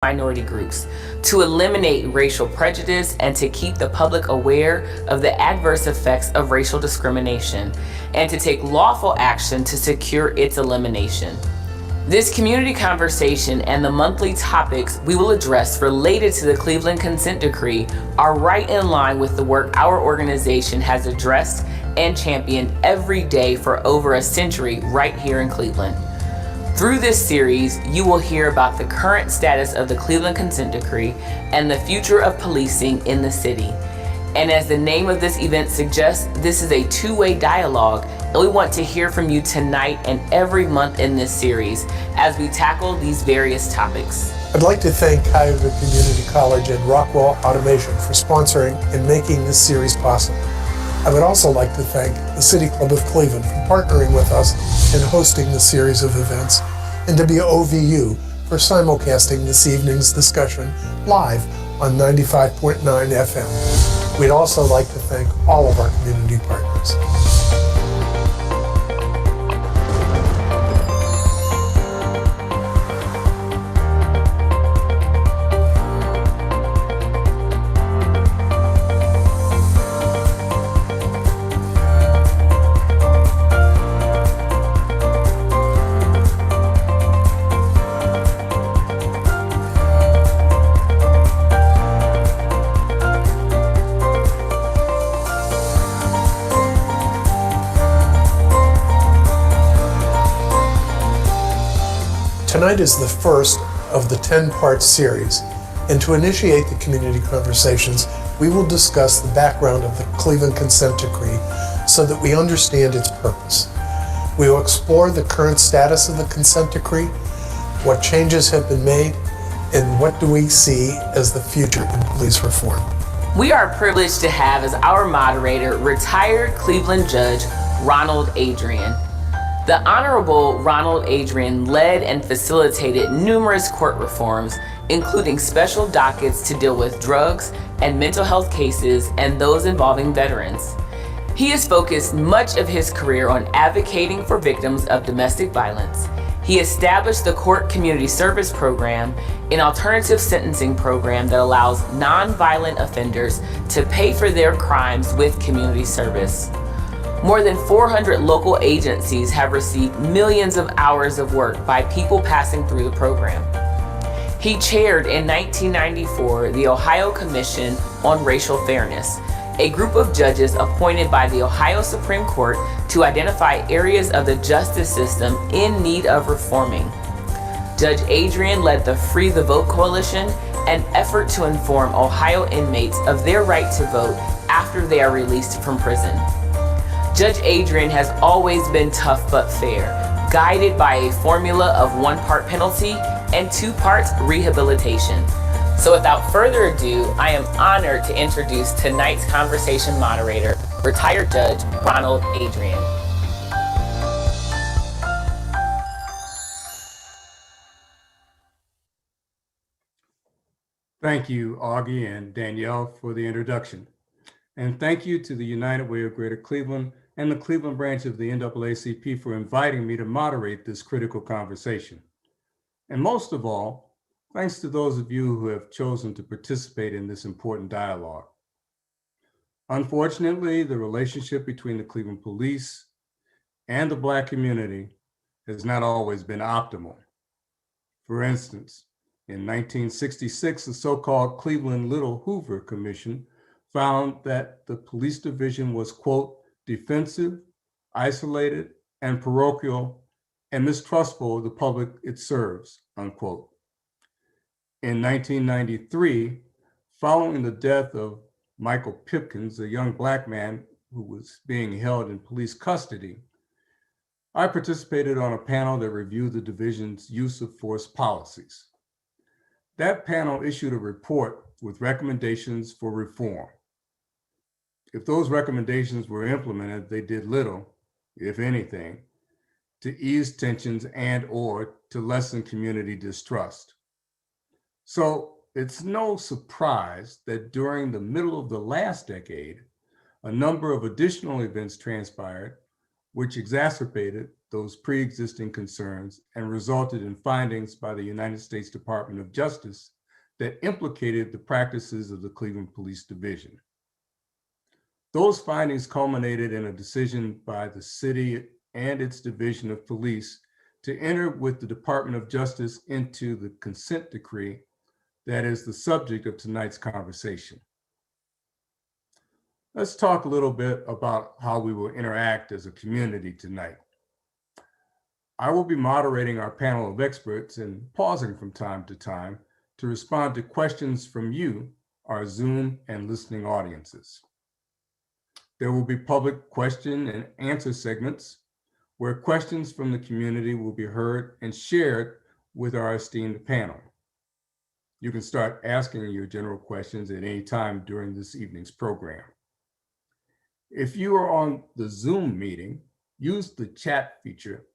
minority groups, to eliminate racial prejudice, and to keep the public aware of the adverse effects of racial discrimination, and to take lawful action to secure its elimination. This community conversation and the monthly topics we will address related to the Cleveland Consent Decree are right in line with the work our organization has addressed and championed every day for over a century right here in Cleveland. Through this series, you will hear about the current status of the Cleveland Consent Decree and the future of policing in the city. And as the name of this event suggests, this is a two-way dialogue, and we want to hear from you tonight and every month in this series as we tackle these various topics. I'd like to thank Cuyahoga Community College and Rockwell Automation for sponsoring and making this series possible. I would also like to thank the City Club of Cleveland for partnering with us in hosting the series of events, and WOVU for simulcasting this evening's discussion live on 95.9 FM. We'd also like to thank all of our community partners. Tonight is the first of the 10-part series, and to initiate the community conversations, we will discuss the background of the Cleveland Consent Decree so that we understand its purpose. We will explore the current status of the Consent Decree, what changes have been made, and what do we see as the future in police reform. We are privileged to have as our moderator retired Cleveland Judge Ronald Adrine. The Honorable Ronald Adrian led and facilitated numerous court reforms, including special dockets to deal with drugs and mental health cases and those involving veterans. He has focused much of his career on advocating for victims of domestic violence. He established the Court Community Service Program, an alternative sentencing program that allows nonviolent offenders to pay for their crimes with community service. More than 400 local agencies have received millions of hours of work by people passing through the program. He chaired in 1994 the Ohio Commission on Racial Fairness, a group of judges appointed by the Ohio Supreme Court to identify areas of the justice system in need of reforming. Judge Adrian led the Free the Vote Coalition, an effort to inform Ohio inmates of their right to vote after they are released from prison. Judge Adrian has always been tough but fair, guided by a formula of 1 part penalty and 2 parts rehabilitation. So without further ado, I am honored to introduce tonight's conversation moderator, retired Judge Ronald Adrine. Thank you, Augie and Danielle, for the introduction. And thank you to the United Way of Greater Cleveland and the Cleveland branch of the NAACP for inviting me to moderate this critical conversation. And most of all, thanks to those of you who have chosen to participate in this important dialogue. Unfortunately, the relationship between the Cleveland police and the Black community has not always been optimal. For instance, in 1966, the so-called Cleveland Little Hoover Commission found that the police division was, quote, defensive, isolated, and parochial, and mistrustful of the public it serves, unquote. In 1993, following the death of Michael Pipkins, a young Black man who was being held in police custody, I participated on a panel that reviewed the division's use of force policies. That panel issued a report with recommendations for reform. If those recommendations were implemented, they did little, if anything, to ease tensions and/or to lessen community distrust. So it's no surprise that during the middle of the last decade, a number of additional events transpired which exacerbated those pre-existing concerns and resulted in findings by the United States Department of Justice that implicated the practices of the Cleveland Police Division. Those findings culminated in a decision by the city and its Division of Police to enter with the Department of Justice into the consent decree that is the subject of tonight's conversation. Let's talk a little bit about how we will interact as a community tonight. I will be moderating our panel of experts and pausing from time to time to respond to questions from you, our Zoom and listening audiences. There will be public question and answer segments where questions from the community will be heard and shared with our esteemed panel. You can start asking your general questions at any time during this evening's program. If you are on the Zoom meeting, use the chat feature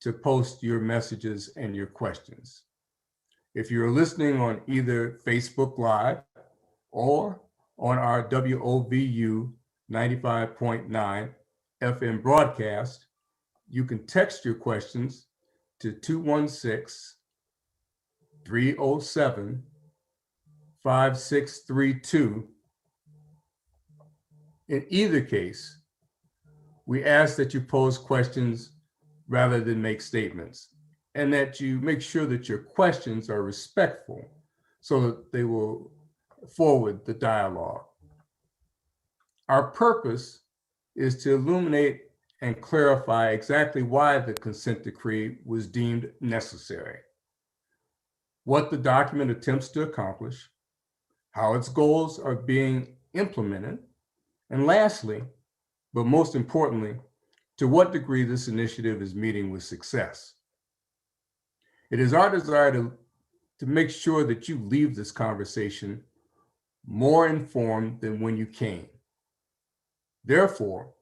to post your messages and your questions. If you're listening on either Facebook Live or on our WOVU 95.9 FM broadcast, you can text your questions to 216-307-5632. In either case, we ask that you pose questions rather than make statements, and that you make sure that your questions are respectful so that they will forward the dialogue. Our purpose is to illuminate and clarify exactly why the consent decree was deemed necessary, what the document attempts to accomplish, how its goals are being implemented, and lastly, but most importantly, to what degree this initiative is meeting with success. It is our desire to make sure that you leave this conversation more informed than when you came. Therefore,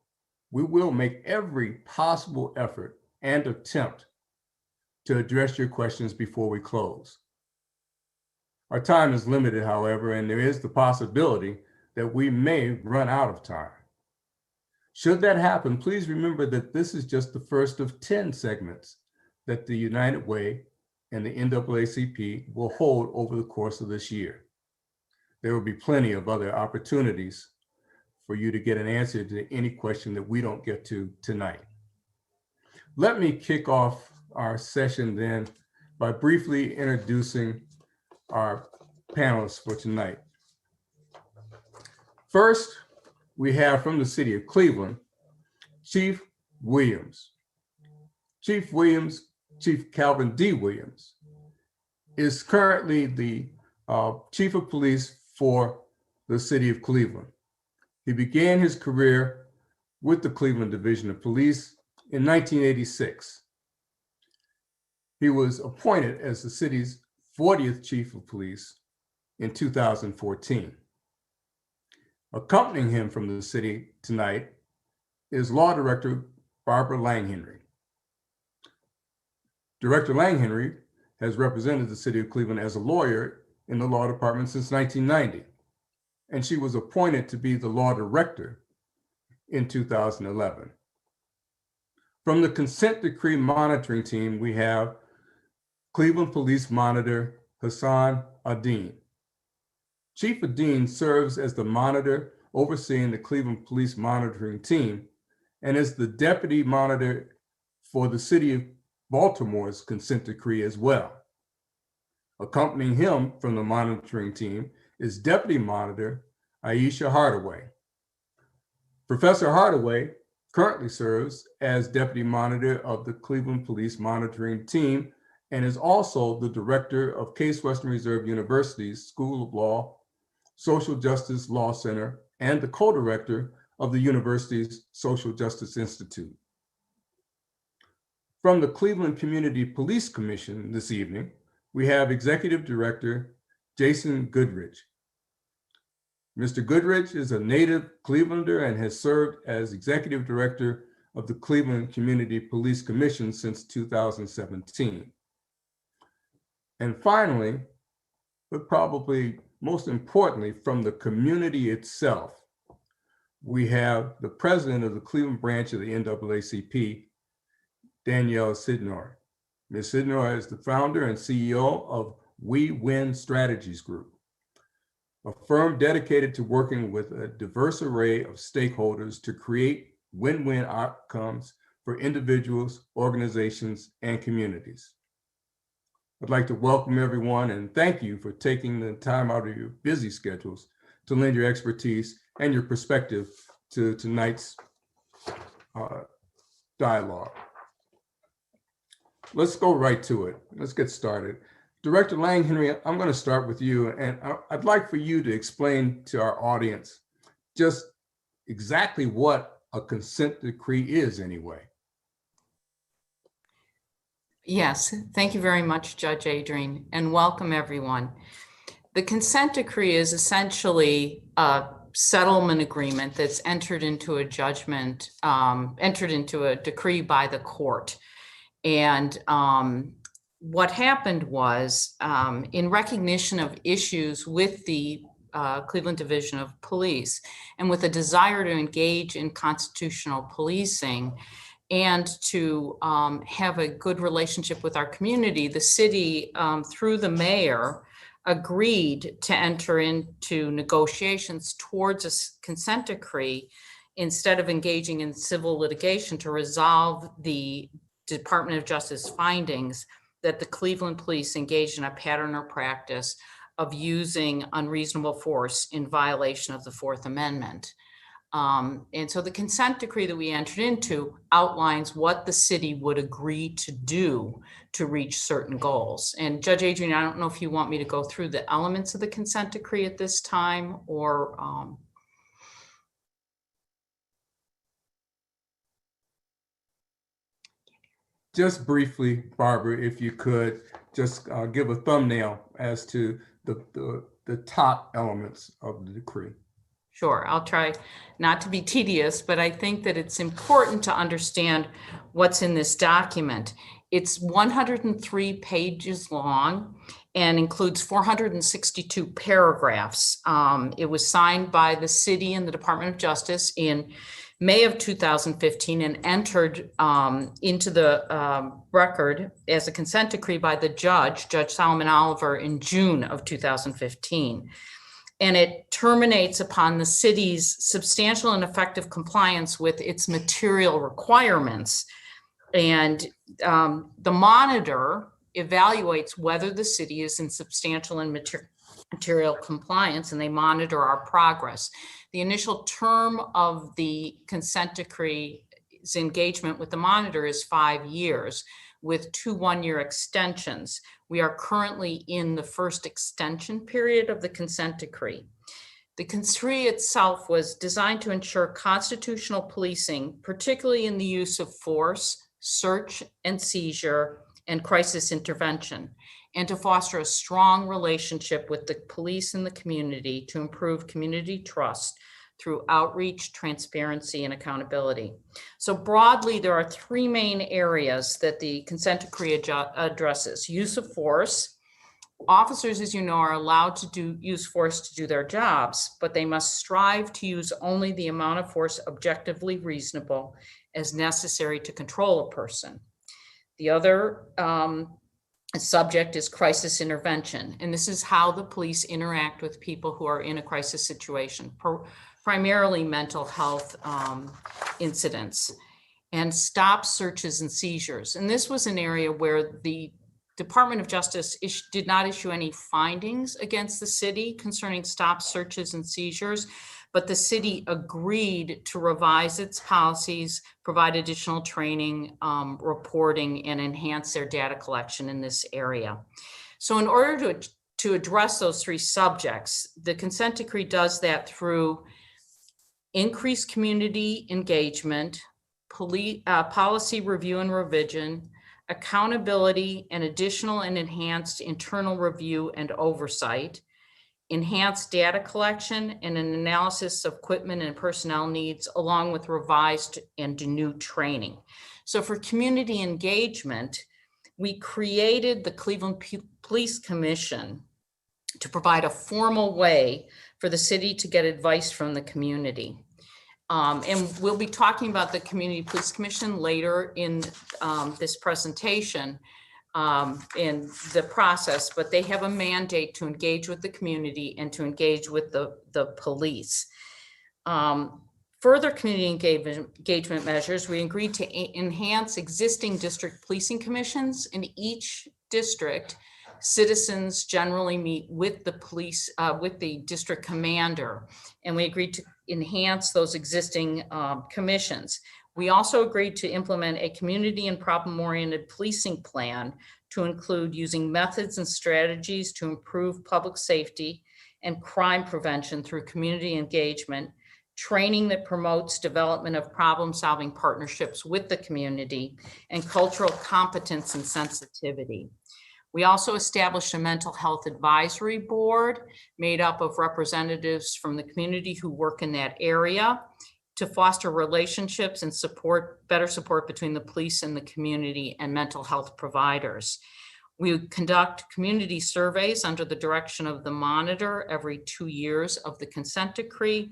we will make every possible effort and attempt to address your questions before we close. Our time is limited, however, and there is the possibility that we may run out of time. Should that happen, please remember that this is just the first of 10 segments that the United Way and the NAACP will hold over the course of this year. There will be plenty of other opportunities for you to get an answer to any question that we don't get to tonight. Let me kick off our session then by briefly introducing our panelists for tonight. First, we have from the city of Cleveland, Chief Williams. Chief Calvin D. Williams, is currently the Chief of Police for the city of Cleveland. He began his career with the Cleveland Division of Police in 1986. He was appointed as the city's 40th Chief of Police in 2014. Accompanying him from the city tonight is Law Director Barbara Langhenry. Director Langhenry has represented the city of Cleveland as a lawyer in the law department since 1990, and she was appointed to be the law director in 2011. From the consent decree monitoring team, we have Cleveland Police Monitor Hassan Aden. Chief Aden serves as the monitor overseeing the Cleveland Police Monitoring Team and is the deputy monitor for the city of Baltimore's consent decree as well. Accompanying him from the monitoring team is Deputy Monitor Aisha Hardaway. Professor Hardaway currently serves as Deputy Monitor of the Cleveland Police Monitoring Team and is also the Director of Case Western Reserve University's School of Law, Social Justice Law Center, and the co-director of the university's Social Justice Institute. From the Cleveland Community Police Commission this evening, we have Executive Director Jason Goodrick. Mr. Goodrick is a native Clevelander and has served as Executive Director of the Cleveland Community Police Commission since 2017. And finally, but probably most importantly, from the community itself, we have the president of the Cleveland branch of the NAACP, Danielle Sidnor. Ms. Sidnor is the founder and CEO of We Win Strategies Group, a firm dedicated to working with a diverse array of stakeholders to create win-win outcomes for individuals, organizations, and communities. I'd like to welcome everyone and thank you for taking the time out of your busy schedules to lend your expertise and your perspective to tonight's dialogue. Let's go right to it. Let's get started. Director Lang Henry, I'm going to start with you, and I'd like for you to explain to our audience just exactly what a consent decree is anyway. Yes, thank you very much, Judge Adrine, and welcome everyone. The consent decree is essentially a settlement agreement that's entered into a judgment, entered into a decree by the court. And what happened was, in recognition of issues with the Cleveland Division of Police and with a desire to engage in constitutional policing, and to have a good relationship with our community, the city, through the mayor, agreed to enter into negotiations towards a consent decree instead of engaging in civil litigation to resolve the Department of Justice findings that the Cleveland Police engaged in a pattern or practice of using unreasonable force in violation of the Fourth Amendment. And so the consent decree that we entered into outlines what the city would agree to do to reach certain goals. And Judge Adrian, I don't know if you want me to go through the elements of the consent decree at this time, or Just briefly, Barbara, if you could just give a thumbnail as to the top elements of the decree. Sure, I'll try not to be tedious, but I think that it's important to understand what's in this document. It's 103 pages long and includes 462 paragraphs. It was signed by the city and the Department of Justice in May of 2015 and entered into the record as a consent decree by the judge, Judge Solomon Oliver, in June of 2015. And it terminates upon the city's substantial and effective compliance with its material requirements. And the monitor evaluates whether the city is in substantial and material compliance, and they monitor our progress. The initial term of the consent decree's engagement with the monitor is 5 years, with 2 one-year extensions. We are currently in the first extension period of the consent decree. The decree itself was designed to ensure constitutional policing, particularly in the use of force, search and seizure, and crisis intervention, and to foster a strong relationship with the police and the community to improve community trust through outreach, transparency, and accountability. So broadly, there are 3 main areas that the consent decree addresses: use of force. Officers, as you know, are allowed to use force to do their jobs, but they must strive to use only the amount of force objectively reasonable as necessary to control a person. The other subject is crisis intervention, and this is how the police interact with people who are in a crisis situation, primarily mental health incidents, and stop searches and seizures. And this was an area where the Department of Justice did not issue any findings against the city concerning stop searches and seizures, but the city agreed to revise its policies, provide additional training, reporting, and enhance their data collection in this area. So in order to address those 3 subjects, the consent decree does that through increased community engagement, policy review and revision, accountability and additional and enhanced internal review and oversight, enhanced data collection and an analysis of equipment and personnel needs, along with revised and new training. So for community engagement, we created the Cleveland Police Commission to provide a formal way for the city to get advice from the community. And we'll be talking about the Community Police Commission later in this presentation in the process, but they have a mandate to engage with the community and to engage with the police. Further community engagement measures, we agreed to enhance existing district policing commissions. In each district, citizens generally meet with the police, with the district commander, and we agreed to enhance those existing commissions. We also agreed to implement a community and problem-oriented policing plan to include using methods and strategies to improve public safety and crime prevention through community engagement, training that promotes development of problem-solving partnerships with the community, and cultural competence and sensitivity. We also established a mental health advisory board made up of representatives from the community who work in that area to foster relationships and better support between the police and the community and mental health providers. We conduct community surveys under the direction of the monitor every 2 years of the consent decree.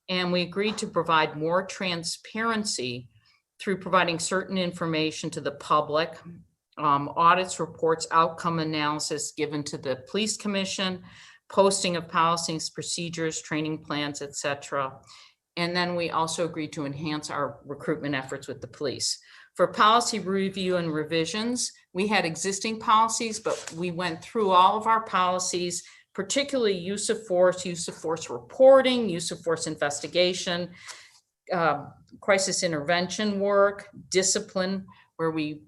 And we agreed to provide more transparency through providing certain information to the public, audits, reports, outcome analysis given to the police commission, posting of policies, procedures, training plans, etc. And then we also agreed to enhance our recruitment efforts with the police. For policy review and revisions, we had existing policies, but we went through all of our policies, particularly use of force reporting, use of force investigation, crisis intervention work, discipline, where we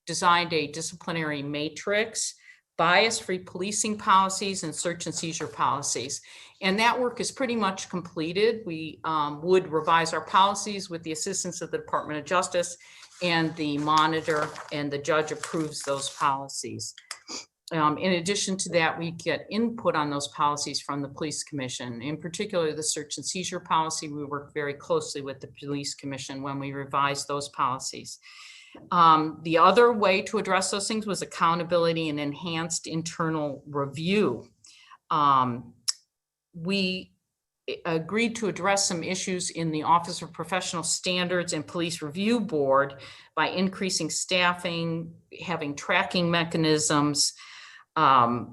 designed a disciplinary matrix, bias-free policing policies, and search and seizure policies. And that work is pretty much completed. We would revise our policies with the assistance of the Department of Justice, and the monitor and the judge approves those policies. In addition to that, we get input on those policies from the Police Commission. In particular, the search and seizure policy, we work very closely with the Police Commission when we revise those policies. The other way to address those things was accountability and enhanced internal review. We agreed to address some issues in the Office of Professional Standards and Police Review Board by increasing staffing, having tracking mechanisms,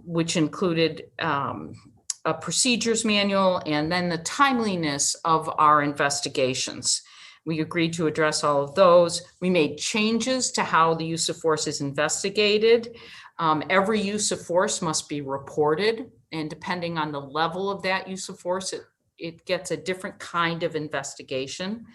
which included a procedures manual, and then the timeliness of our investigations. We agreed to address all of those. We made changes to how the use of force is investigated. Every use of force must be reported, and depending on the level of that use of force, it gets a different kind of investigation.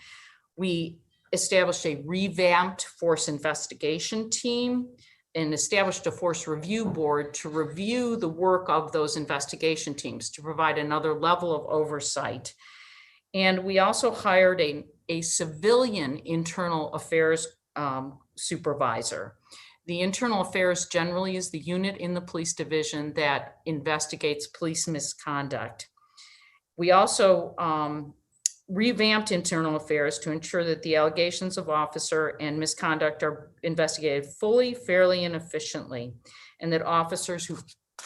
We established a revamped force investigation team and established a force review board to review the work of those investigation teams to provide another level of oversight. And we also hired a civilian internal affairs supervisor. The internal affairs generally is the unit in the police division that investigates police misconduct. We also revamped internal affairs to ensure that the allegations of officer and misconduct are investigated fully, fairly, and efficiently, and that officers who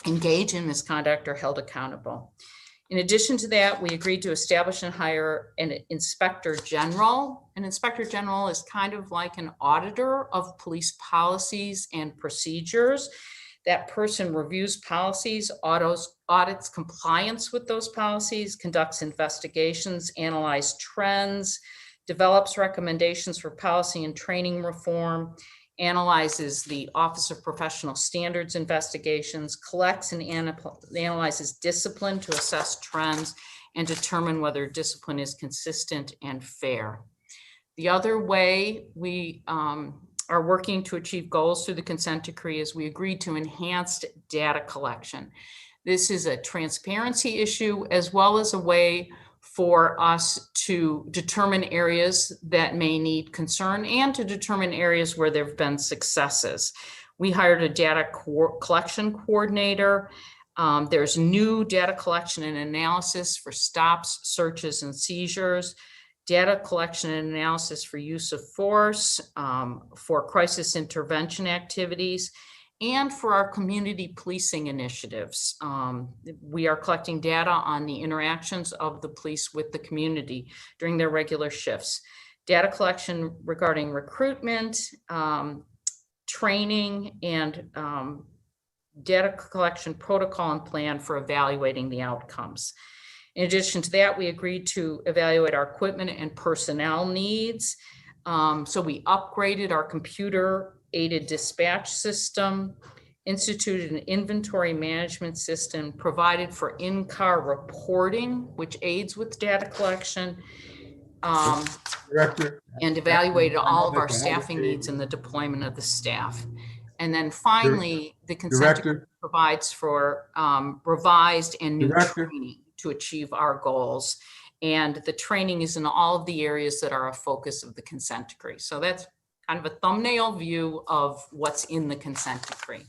engage in misconduct are held accountable. In addition to that, we agreed to establish and hire an inspector general. An inspector general is kind of like an auditor of police policies and procedures. That person reviews policies, audits compliance with those policies, conducts investigations, analyzes trends, develops recommendations for policy and training reform, analyzes the Office of Professional Standards investigations, collects and analyzes discipline to assess trends and determine whether discipline is consistent and fair. The other way we are working to achieve goals through the consent decree is we agreed to enhanced data collection. This is a transparency issue as well as a way for us to determine areas that may need concern and to determine areas where there have been successes. We hired a data collection coordinator. There's new data collection and analysis for stops, searches, and seizures, data collection and analysis for use of force, for crisis intervention activities, and for our community policing initiatives. We are collecting data on the interactions of the police with the community during their regular shifts. Data collection regarding recruitment, training, and data collection protocol and plan for evaluating the outcomes. In addition to that, we agreed to evaluate our equipment and personnel needs. So we upgraded our computer-aided dispatch system, instituted an inventory management system, provided for in-car reporting, which aids with data collection, Director, and evaluated all of our staffing needs and the deployment of the staff. And then finally, the consent decree provides for revised and new training to achieve our goals. And the training is in all of the areas that are a focus of the consent decree. So that's kind of a thumbnail view of what's in the consent decree.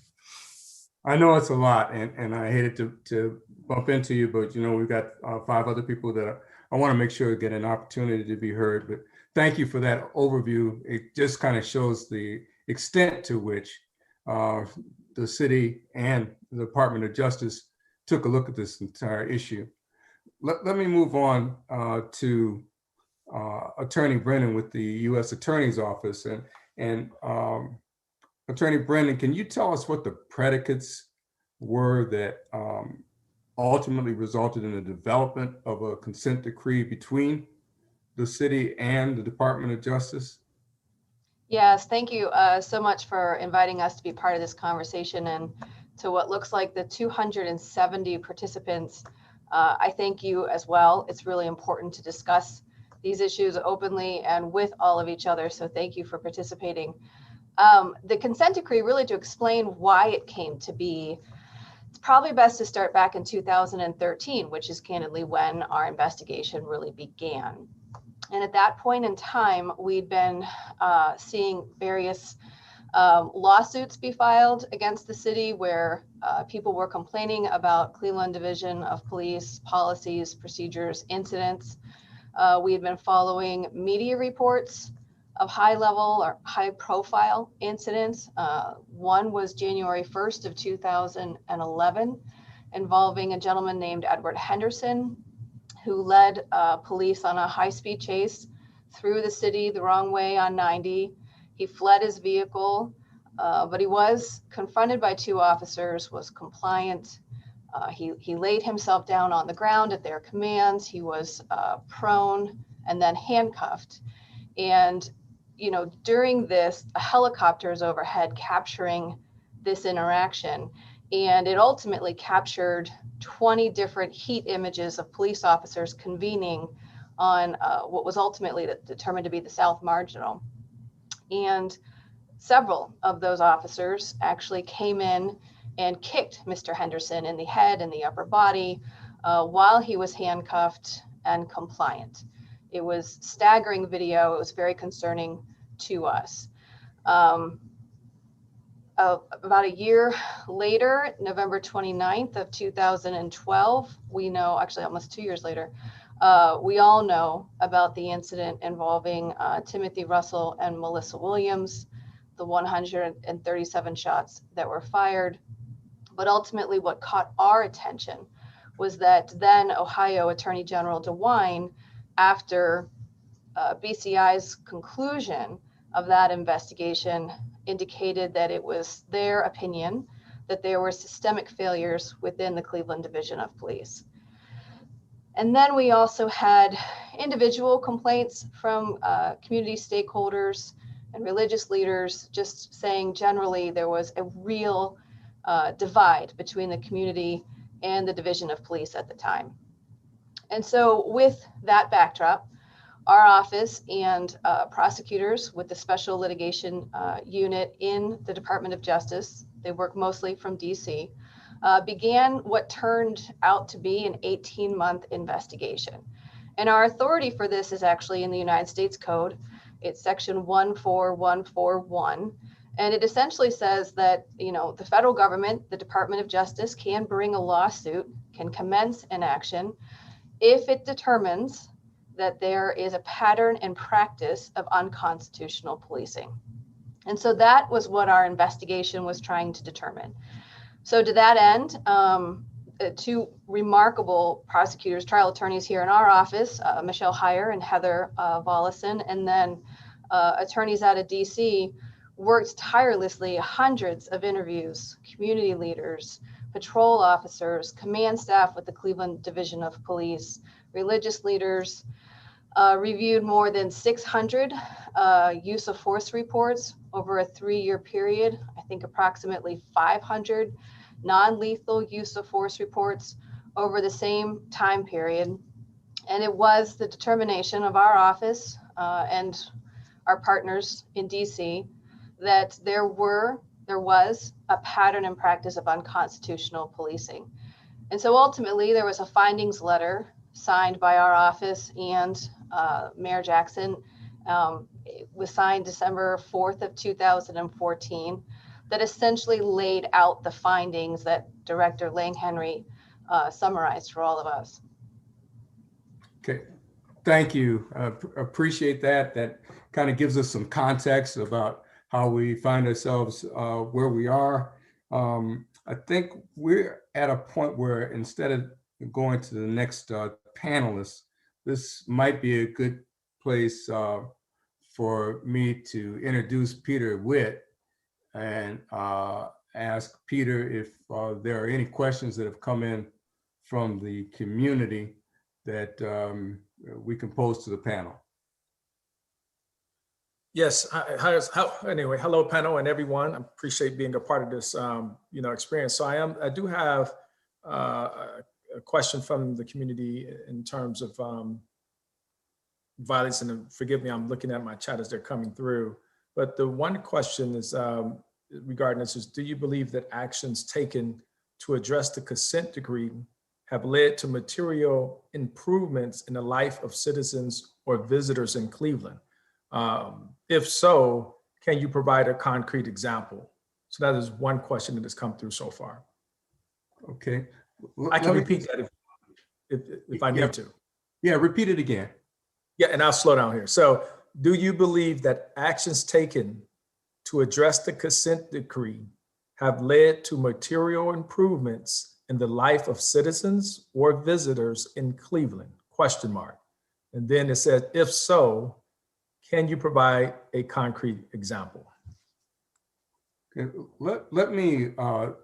I know it's a lot, and I hated to bump into you, but we've got 5 other people that I want to make sure get an opportunity to be heard. But thank you for that overview. It just kind of shows the extent to which the city and the Department of Justice took a look at this entire issue. Let me move on to Attorney Brennan with the U.S. Attorney's Office. And Attorney Brennan, can you tell us what the predicates were that ultimately resulted in the development of a consent decree between the city and the Department of Justice? Yes, thank you so much for inviting us to be part of this conversation, and to what looks like the 270 participants. I thank you as well. It's really important to discuss these issues openly and with all of each other, so thank you for participating. The consent decree, really to explain why it came to be, it's probably best to start back in 2013, which is candidly when our investigation really began. And at that point in time, we'd been seeing various lawsuits be filed against the city where people were complaining about Cleveland Division of Police policies, procedures, incidents. We had been following media reports of high-level or high-profile incidents. One was January 1st of 2011, involving a gentleman named Edward Henderson, who led police on a high-speed chase through the city the wrong way on 90. He fled his vehicle, but he was confronted by 2 officers, was compliant. He laid himself down on the ground at their commands. He was prone and then handcuffed. And during this, a helicopter is overhead capturing this interaction. And it ultimately captured 20 different heat images of police officers convening on what was ultimately determined to be the South Marginal. And several of those officers actually came in and kicked Mr. Henderson in the head and the upper body while he was handcuffed and compliant. It was staggering video. It was very concerning to us. About a year later, November 29th of 2012, we know, actually almost 2 years later, we all know about the incident involving Timothy Russell and Melissa Williams, the 137 shots that were fired. But ultimately what caught our attention was that then Ohio Attorney General Dewine, after BCI's conclusion of that investigation, indicated that it was their opinion that there were systemic failures within the Cleveland Division of Police. And then we also had individual complaints from community stakeholders and religious leaders, just saying generally there was a real divide between the community and the Division of Police at the time. And so with that backdrop, our office and prosecutors with the Special Litigation Unit in the Department of Justice, they work mostly from DC, began what turned out to be an 18-month investigation. And our authority for this is actually in the United States Code. It's section 14141. And it essentially says that, the federal government, the Department of Justice, can bring a lawsuit, can commence an action if it determines that there is a pattern and practice of unconstitutional policing. And so that was what our investigation was trying to determine. So to that end, two remarkable prosecutors, trial attorneys here in our office, Michelle Heyer and Heather Vollison, and then attorneys out of DC, worked tirelessly, hundreds of interviews, community leaders, patrol officers, command staff with the Cleveland Division of Police, religious leaders, reviewed more than 600 use of force reports over a 3-year period. I think approximately 500 non-lethal use of force reports over the same time period. And it was the determination of our office and our partners in DC that there was a pattern and practice of unconstitutional policing. And so ultimately there was a findings letter signed by our office and Mayor Jackson. It was signed December 4th of 2014 that essentially laid out the findings that Director Lang Henry summarized for all of us. Okay, thank you. Appreciate that. That kind of gives us some context about how we find ourselves where we are. I think we're at a point where instead of going to the next panelist, this might be a good place for me to introduce Peter Witt and ask Peter if there are any questions that have come in from the community that we can pose to the panel. Yes. Anyway, hello, panel and everyone. I appreciate being a part of this, experience. So I do have a question from the community in terms of violence, and forgive me, I'm looking at my chat as they're coming through. But the one question is regarding this is, do you believe that actions taken to address the consent decree have led to material improvements in the life of citizens or visitors in Cleveland? If so, can you provide a concrete example? So that is one question that has come through so far. Okay. I can repeat that if I need to. Yeah, repeat it again. Yeah, and I'll slow down here. So do you believe that actions taken to address the consent decree have led to material improvements in the life of citizens or visitors in Cleveland? ? And then it says, if so, can you provide a concrete example? Okay. Let me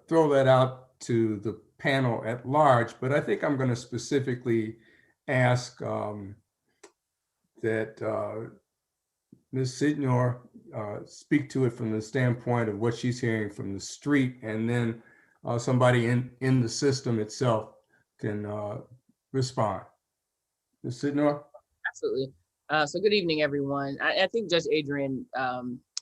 throw that out to the panel at large, but I think I'm going to specifically ask that Ms. Sidnor speak to it from the standpoint of what she's hearing from the street, and then somebody in the system itself can respond. Ms. Sidnor? Absolutely. So good evening, everyone. I think Judge Adrian,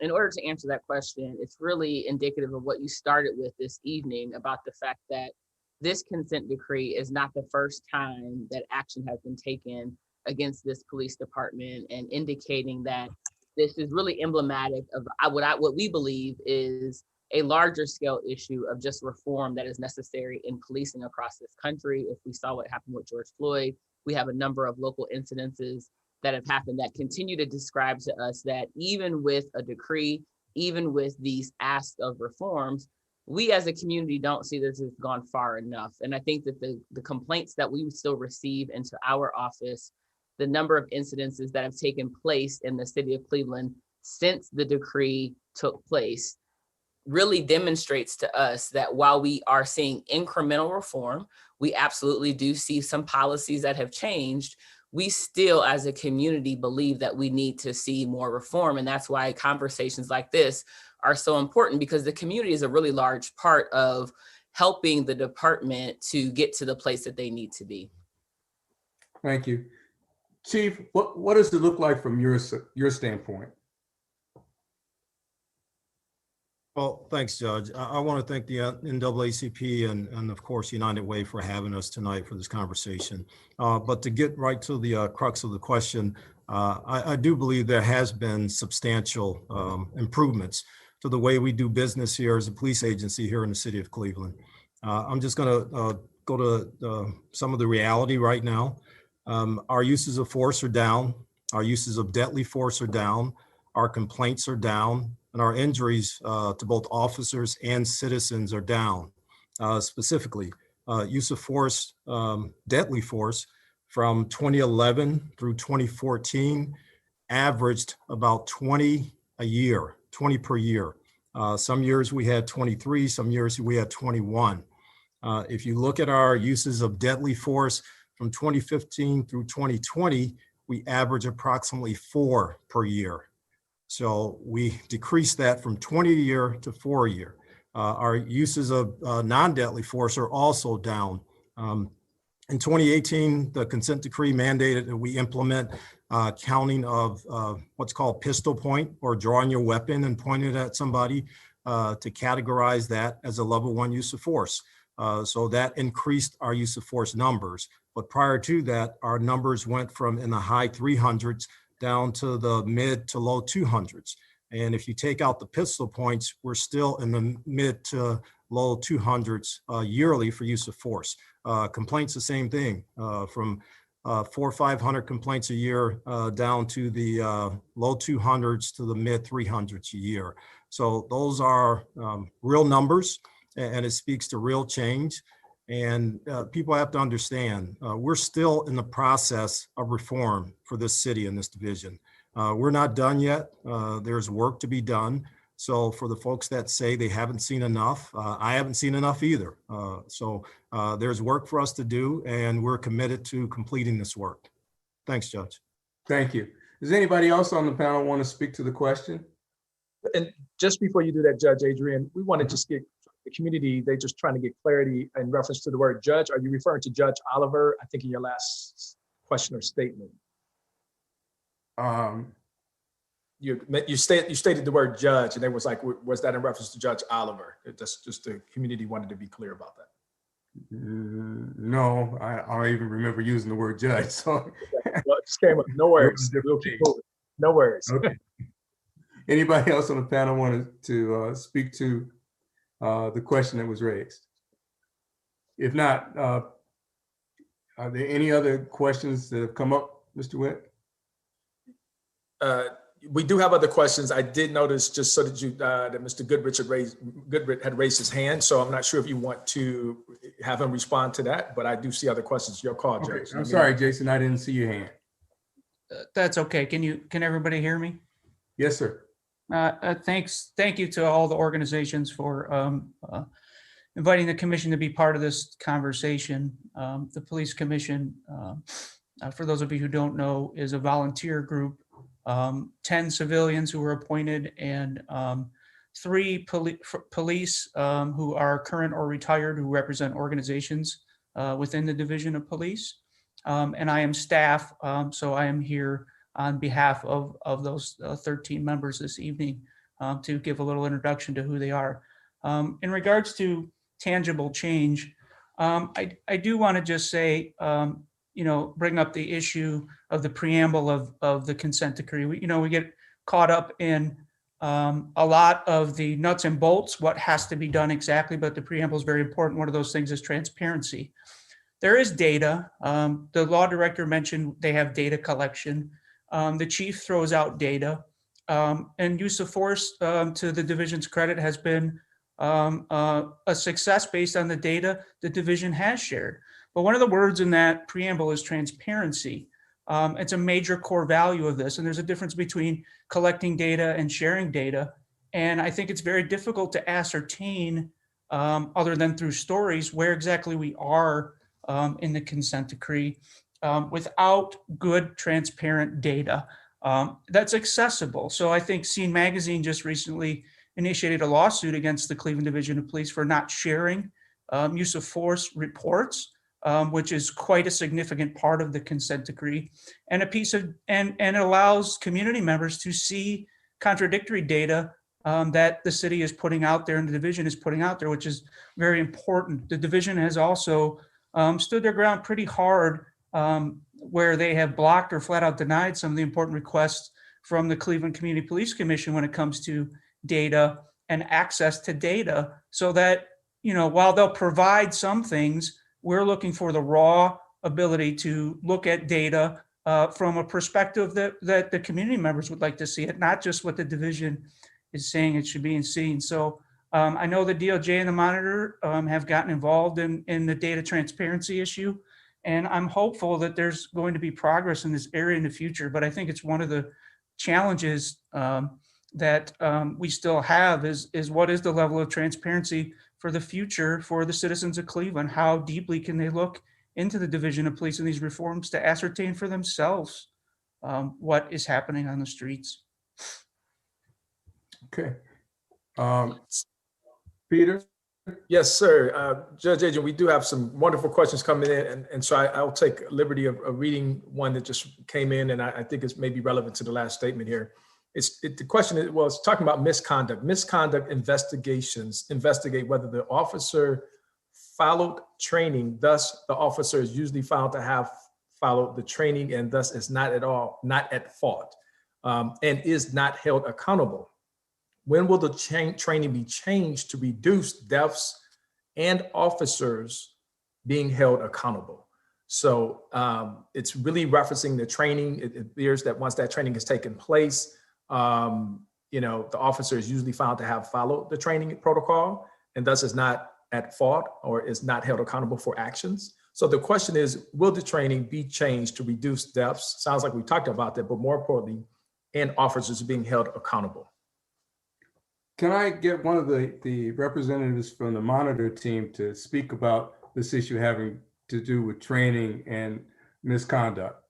in order to answer that question, it's really indicative of what you started with this evening about the fact that this consent decree is not the first time that action has been taken against this police department, and indicating that this is really emblematic of what we believe is a larger scale issue of just reform that is necessary in policing across this country. If we saw what happened with George Floyd, we have a number of local incidences that have happened that continue to describe to us that even with a decree, even with these asks of reforms, we as a community don't see this has gone far enough. And I think that the complaints that we still receive into our office, the number of incidences that have taken place in the city of Cleveland since the decree took place, really demonstrates to us that while we are seeing incremental reform, we absolutely do see some policies that have changed. We still, as a community, believe that we need to see more reform. And that's why conversations like this are so important, because the community is a really large part of helping the department to get to the place that they need to be. Thank you. Chief, what does it look like from your standpoint? Well, thanks, Judge. I want to thank the NAACP and of course, United Way for having us tonight for this conversation. But to get right to the crux of the question, I do believe there has been substantial improvements to the way we do business here as a police agency here in the city of Cleveland. I'm just going to go to some of the reality right now. Our uses of force are down. Our uses of deadly force are down. Our complaints are down. and our injuries to both officers and citizens are down. Specifically, use of force, deadly force from 2011 through 2014 averaged about 20 a year, 20 per year. Some years we had 23, some years we had 21. If you look at our uses of deadly force from 2015 through 2020, we average approximately 4 per year. So we decreased that from 20 a year to 4 a year. Our uses of non-deadly force are also down. In 2018, the consent decree mandated that we implement counting of what's called pistol point, or drawing your weapon and pointing it at somebody, to categorize that as a level 1 use of force. So that increased our use of force numbers. But prior to that, our numbers went from in the high 300s down to the mid to low 200s. And if you take out the pistol points, we're still in the mid to low 200s yearly for use of force. Complaints, the same thing, from 400 or 500 complaints a year down to the low 200s to the mid 300s a year. So those are real numbers, and it speaks to real change. And people have to understand, we're still in the process of reform for this city and this division. We're not done yet. There's work to be done. So for the folks that say they haven't seen enough, I haven't seen enough either. So there's work for us to do, and we're committed to completing this work. Thanks, Judge. Thank you. Does anybody else on the panel want to speak to the question? And just before you do that, Judge Adrian, we want to just get the community, they're just trying to get clarity in reference to the word judge. Are you referring to Judge Oliver, I think, in your last question or statement? You stated the word judge, and it was like, was that in reference to Judge Oliver? That's just the community wanted to be clear about that. No, I don't even remember using the word judge. So well, it just came up. No worries. We'll keep moving. No worries. Okay. Anybody else on the panel wanted to speak to the question that was raised? If not, are there any other questions that have come up, Mr. Witt? We do have other questions. I did notice, just so that you that Mr. Goodrick had raised his hand, so I'm not sure if you want to have him respond to that, but I do see other questions. Your call, Okay. Judge. I'm sorry, Jason, I didn't see your hand. That's okay. Can everybody hear me? Yes, sir. Thanks. Thank you to all the organizations for inviting the commission to be part of this conversation. The Police Commission, for those of you who don't know, is a volunteer group. 10 civilians who were appointed, and 3 police who are current or retired, who represent organizations within the Division of Police. And I am staff, so I am here on behalf of those 13 members this evening to give a little introduction to who they are. In regards to tangible change, I do want to just say, bring up the issue of the preamble of the consent decree. We get caught up in a lot of the nuts and bolts, what has to be done exactly, but the preamble is very important. One of those things is transparency. There is data. The law director mentioned they have data collection. The chief throws out data, and use of force, to the division's credit, has been a success based on the data the division has shared. But one of the words in that preamble is transparency. It's a major core value of this, and there's a difference between collecting data and sharing data. And I think it's very difficult to ascertain, other than through stories, where exactly we are in the consent decree without good, transparent data that's accessible. So I think Scene Magazine just recently initiated a lawsuit against the Cleveland Division of Police for not sharing use of force reports, which is quite a significant part of the consent decree, and and it allows community members to see contradictory data that the city is putting out there and the division is putting out there, which is very important. The division has also stood their ground pretty hard, where they have blocked or flat out denied some of the important requests from the Cleveland Community Police Commission when it comes to data and access to data, so that, while they'll provide some things, we're looking for the raw ability to look at data from a perspective that the community members would like to see it, not just what the division is saying it should be in C. And so I know the DOJ and the monitor have gotten involved in the data transparency issue. And I'm hopeful that there's going to be progress in this area in the future. But I think it's one of the challenges that we still have is what is the level of transparency for the future for the citizens of Cleveland? How deeply can they look into the Division of Police and these reforms to ascertain for themselves what is happening on the streets? Okay. Peter? Yes, sir. Judge Adrian, we do have some wonderful questions coming in. And so I'll take liberty of reading one that just came in, and I think it's maybe relevant to the last statement here. The question was talking about misconduct. Misconduct investigations investigate whether the officer followed training. Thus, the officer is usually found to have followed the training and thus is not at fault and is not held accountable. When will the training be changed to reduce deaths and officers being held accountable? So it's really referencing the training. It appears that once that training has taken place, the officer is usually found to have followed the training protocol and thus is not at fault or is not held accountable for actions. So the question is, will the training be changed to reduce deaths? Sounds like we talked about that, but more importantly, and officers being held accountable. Can I get one of the representatives from the monitor team to speak about this issue having to do with training and misconduct?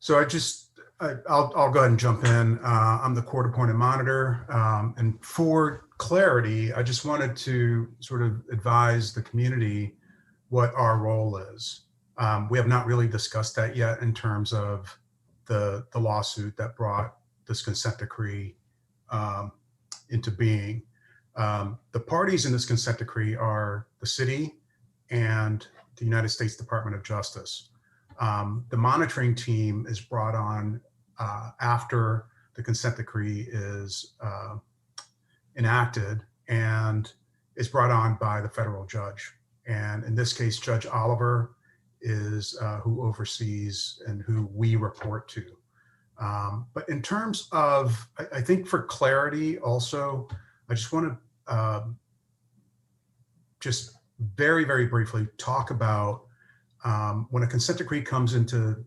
So I'll go ahead and jump in. I'm the court-appointed monitor. And for clarity, I just wanted to sort of advise the community what our role is. We have not really discussed that yet in terms of the lawsuit that brought this consent decree into being. The parties in this consent decree are the city and the United States Department of Justice. The monitoring team is brought on after the consent decree is enacted and is brought on by the federal judge. And in this case, Judge Oliver is who oversees and who we report to. But in terms of, I think for clarity also, I just want to just very, very briefly talk about when a consent decree comes into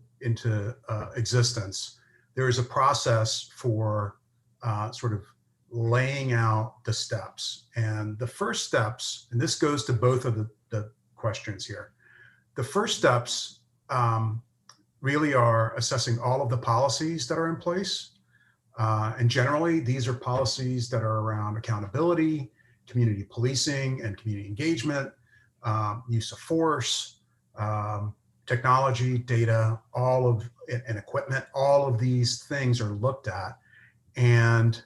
existence, there is a process for sort of laying out the steps. And the first steps, and this goes to both of the questions here, the first steps really are assessing all of the policies that are in place. And generally, these are policies that are around accountability, community policing and community engagement, use of force, technology, data, and equipment. All of these things are looked at. And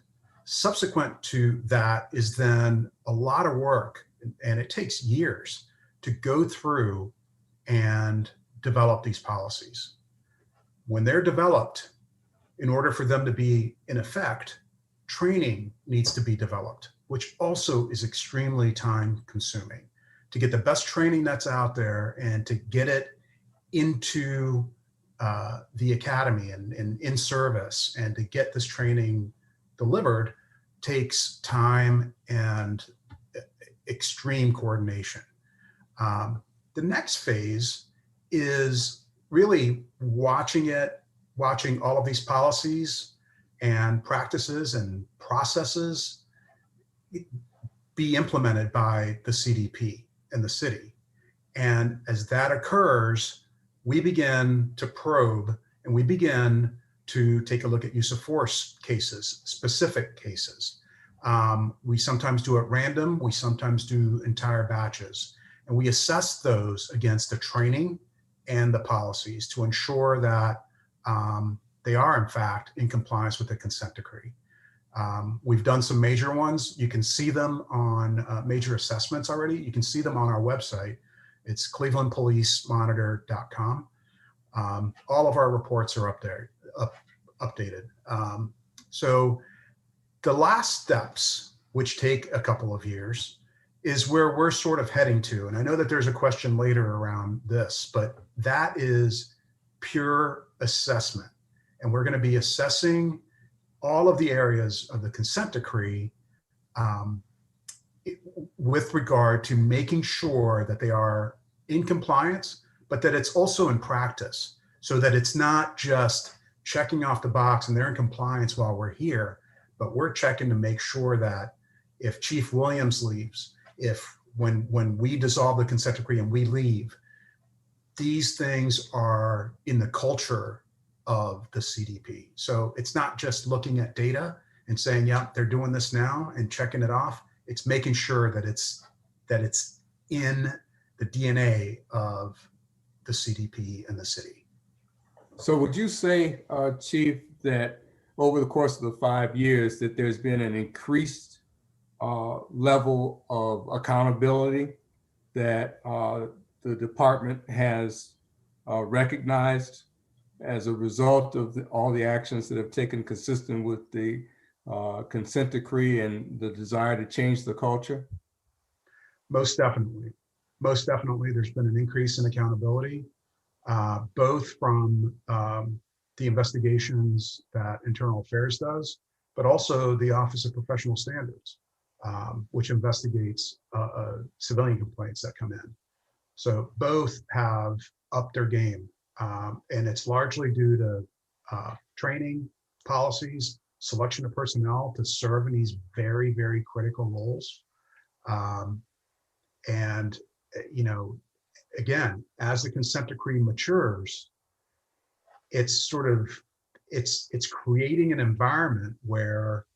subsequent to that is then a lot of work, and it takes years to go through and develop these policies. When they're developed, in order for them to be in effect, training needs to be developed, which also is extremely time consuming. To get the best training that's out there and to get it into the academy and in service and to get this training delivered takes time and extreme coordination. The next phase is really watching all of these policies and practices and processes be implemented by the CDP and the city. And as that occurs, we begin to probe and we begin to take a look at use of force cases, specific cases. We sometimes do at random, we sometimes do entire batches, and we assess those against the training and the policies to ensure that they are in fact in compliance with the consent decree. We've done some major ones. You can see them on major assessments already. You can see them on our website. It's clevelandpolicemonitor.com. All of our reports are up there, updated. So the last steps, which take a couple of years, is where we're sort of heading to. And I know that there's a question later around this, but that is pure assessment. And we're going to be assessing all of the areas of the consent decree with regard to making sure that they are in compliance, but that it's also in practice, so that it's not just checking off the box and they're in compliance while we're here, but we're checking to make sure that if Chief Williams leaves, when we dissolve the consent decree and we leave, these things are in the culture of the CDP. So it's not just looking at data and saying, yeah, they're doing this now and checking it off. It's making sure that it's in the DNA of the CDP and the city. So would you say, Chief, that over the course of the 5 years that there's been an increased level of accountability that the department has recognized as a result of all the actions that have taken consistent with the consent decree and the desire to change the culture? Most definitely. Most definitely, there's been an increase in accountability, both from the investigations that Internal Affairs does, but also the Office of Professional Standards, which investigates civilian complaints that come in. So both have upped their game, and it's largely due to training, policies, selection of personnel to serve in these very, very critical roles. And, you know, again, as the consent decree matures, it's sort of, it's creating an environment where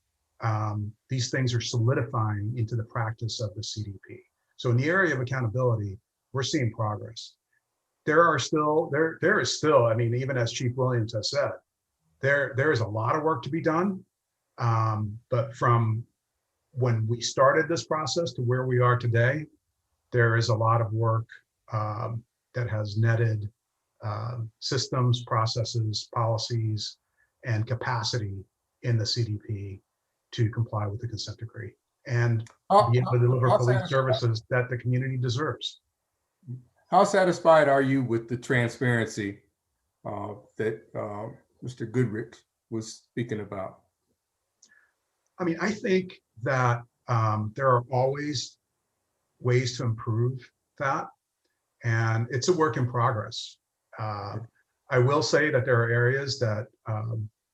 these things are solidifying into the practice of the CDP. So in the area of accountability, we're seeing progress. There is still, I mean, even as Chief Williams has said, there is a lot of work to be done. But from when we started this process to where we are today, there is a lot of work that has netted systems, processes, policies, and capacity in the CDP to comply with the consent decree and be able to deliver police services that the community deserves. How satisfied are you with the transparency that Mr. Goodrick was speaking about? I mean, I think that there are always ways to improve that, and it's a work in progress. I will say that there are areas that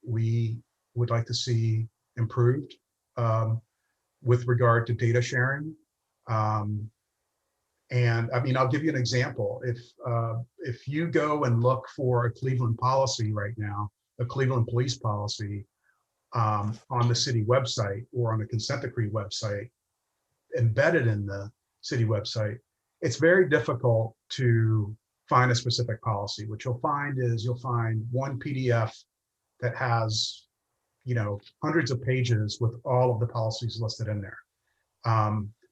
we would like to see improved with regard to data sharing. And I mean, I'll give you an example. If you go and look for a Cleveland policy right now, a Cleveland police policy on the city website or on the consent decree website, embedded in the city website, it's very difficult to find a specific policy. What you'll find is you'll find one PDF that has, you know, hundreds of pages with all of the policies listed in there.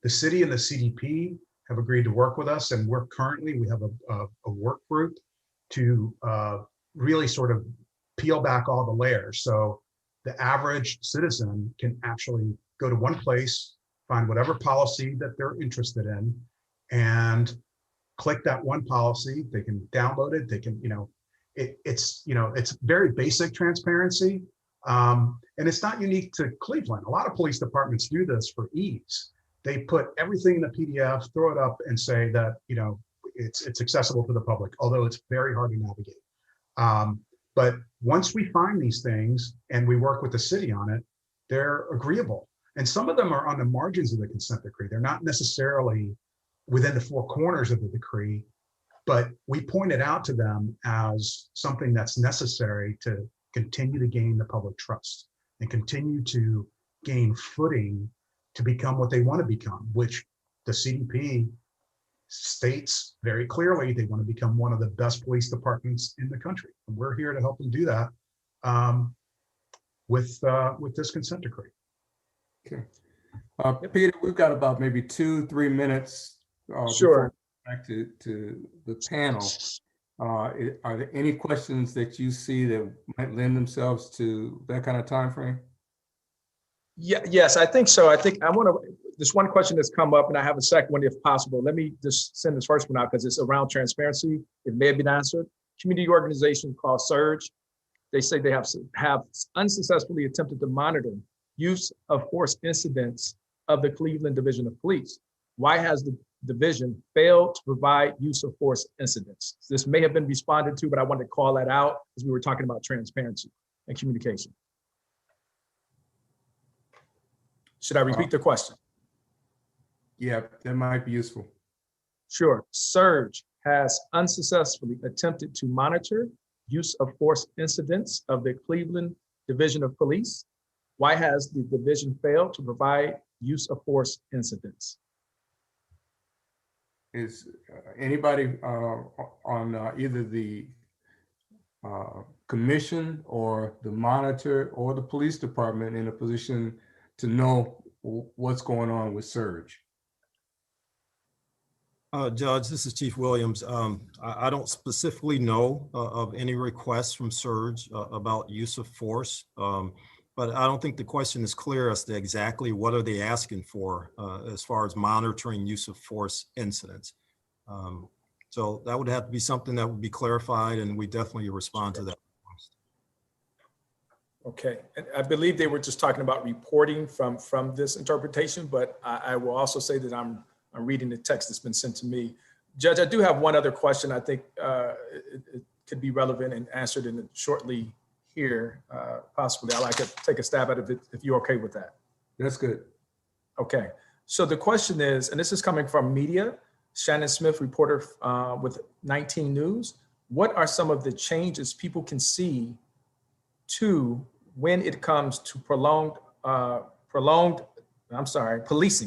The city and the CDP have agreed to work with us, and we have a work group to really sort of peel back all the layers. So the average citizen can actually go to one place, find whatever policy that they're interested in, and click that one policy. They can download it. They can, it's very basic transparency. And it's not unique to Cleveland. A lot of police departments do this for ease. They put everything in a PDF, throw it up, and say that, you know, it's accessible to the public, although it's very hard to navigate. But once we find these things and we work with the city on it, they're agreeable. And some of them are on the margins of the consent decree. They're not necessarily within the four corners of the decree, but we point it out to them as something that's necessary to continue to gain the public trust and continue to gain footing to become what they want to become, which the CDP states very clearly they want to become one of the best police departments in the country. And we're here to help them do that with this consent decree. Okay. Peter, we've got about maybe 2-3 minutes. Sure. Back to the panel. Are there any questions that you see that might lend themselves to that kind of time frame? Yeah, yes, I think so. I think I want to, there's one question that's come up and I have a second one if possible. Let me just send this first one out because it's around transparency. It may have been answered. Community organization called Surge they say they have unsuccessfully attempted to monitor use of force incidents of the Cleveland Division of Police. Why has the division failed to provide use of force incidents? This may have been responded to, but I wanted to call that out as we were talking about transparency and communication. Should I repeat the question? Yeah, that might be useful. Sure. Surge has unsuccessfully attempted to monitor use of force incidents of the Cleveland Division of Police. Why has the division failed to provide use of force incidents? Is anybody on either the commission or the monitor or the police department in a position to know what's going on with surge? Judge, this is Chief Williams. I don't specifically know of any requests from Surge about use of force, but I don't think the question is clear as to exactly what are they asking for as far as monitoring use of force incidents. So that would have to be something that would be clarified, and we definitely respond to that. Okay, and I believe they were just talking about reporting from this interpretation, but I will also say that I'm reading the text that's been sent to me. Judge, I do have one other question. I think it could be relevant and answered in shortly here, possibly. I'd like to take a stab at it if you're okay with that. That's good. Okay, so the question is, and this is coming from media, Shannon Smith, reporter with 19 News. What are some of the changes people can see to when it comes to policing,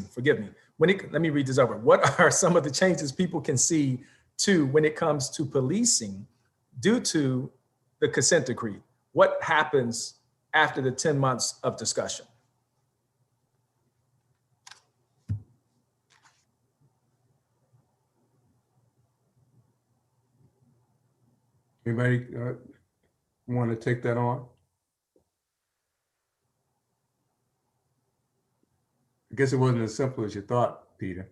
forgive me. Let me read this over. What are some of the changes people can see to when it comes to policing due to the consent decree? What happens after the 10 months of discussion? Anybody want to take that on? I guess it wasn't as simple as you thought, Peter.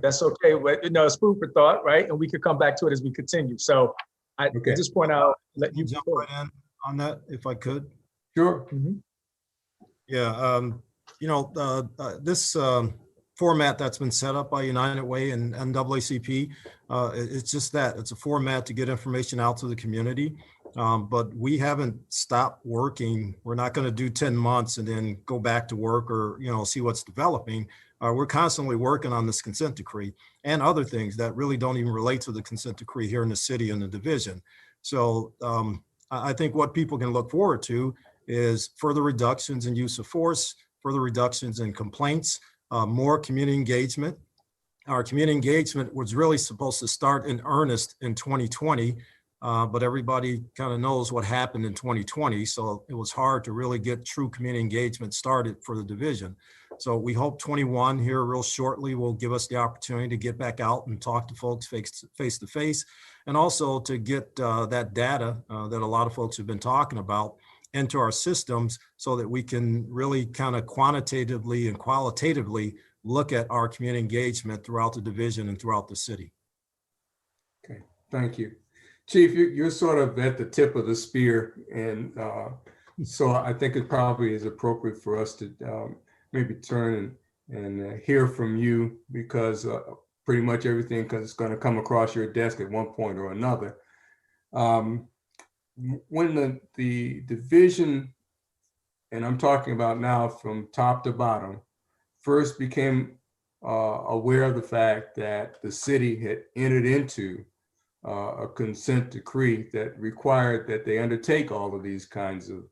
That's okay. Well, it's food for thought, right? And we could come back to it as we continue. So at this point, I'll let you jump right in on that if I could. Sure. Mm-hmm. Yeah, this format that's been set up by United Way and NAACP, it's just that. It's a format to get information out to the community, but we haven't stopped working. We're not going to do 10 months and then go back to work or, see what's developing. We're constantly working on this consent decree and other things that really don't even relate to the consent decree here in the city and the division. So I think what people can look forward to is further reductions in use of force, further reductions in complaints, more community engagement. Our community engagement was really supposed to start in earnest in 2020, but everybody kind of knows what happened in 2020. So it was hard to really get true community engagement started for the division. So we hope 21 here real shortly will give us the opportunity to get back out and talk to folks face to face, and also to get that data that a lot of folks have been talking about into our systems so that we can really kind of quantitatively and qualitatively look at our community engagement throughout the division and throughout the city. Okay, thank you. Chief, you're sort of at the tip of the spear, and so I think it probably is appropriate for us to maybe turn and hear from you, because pretty much everything is going to come across your desk at one point or another. When the division, and I'm talking about now from top to bottom, first became aware of the fact that the city had entered into a consent decree that required that they undertake all of these kinds of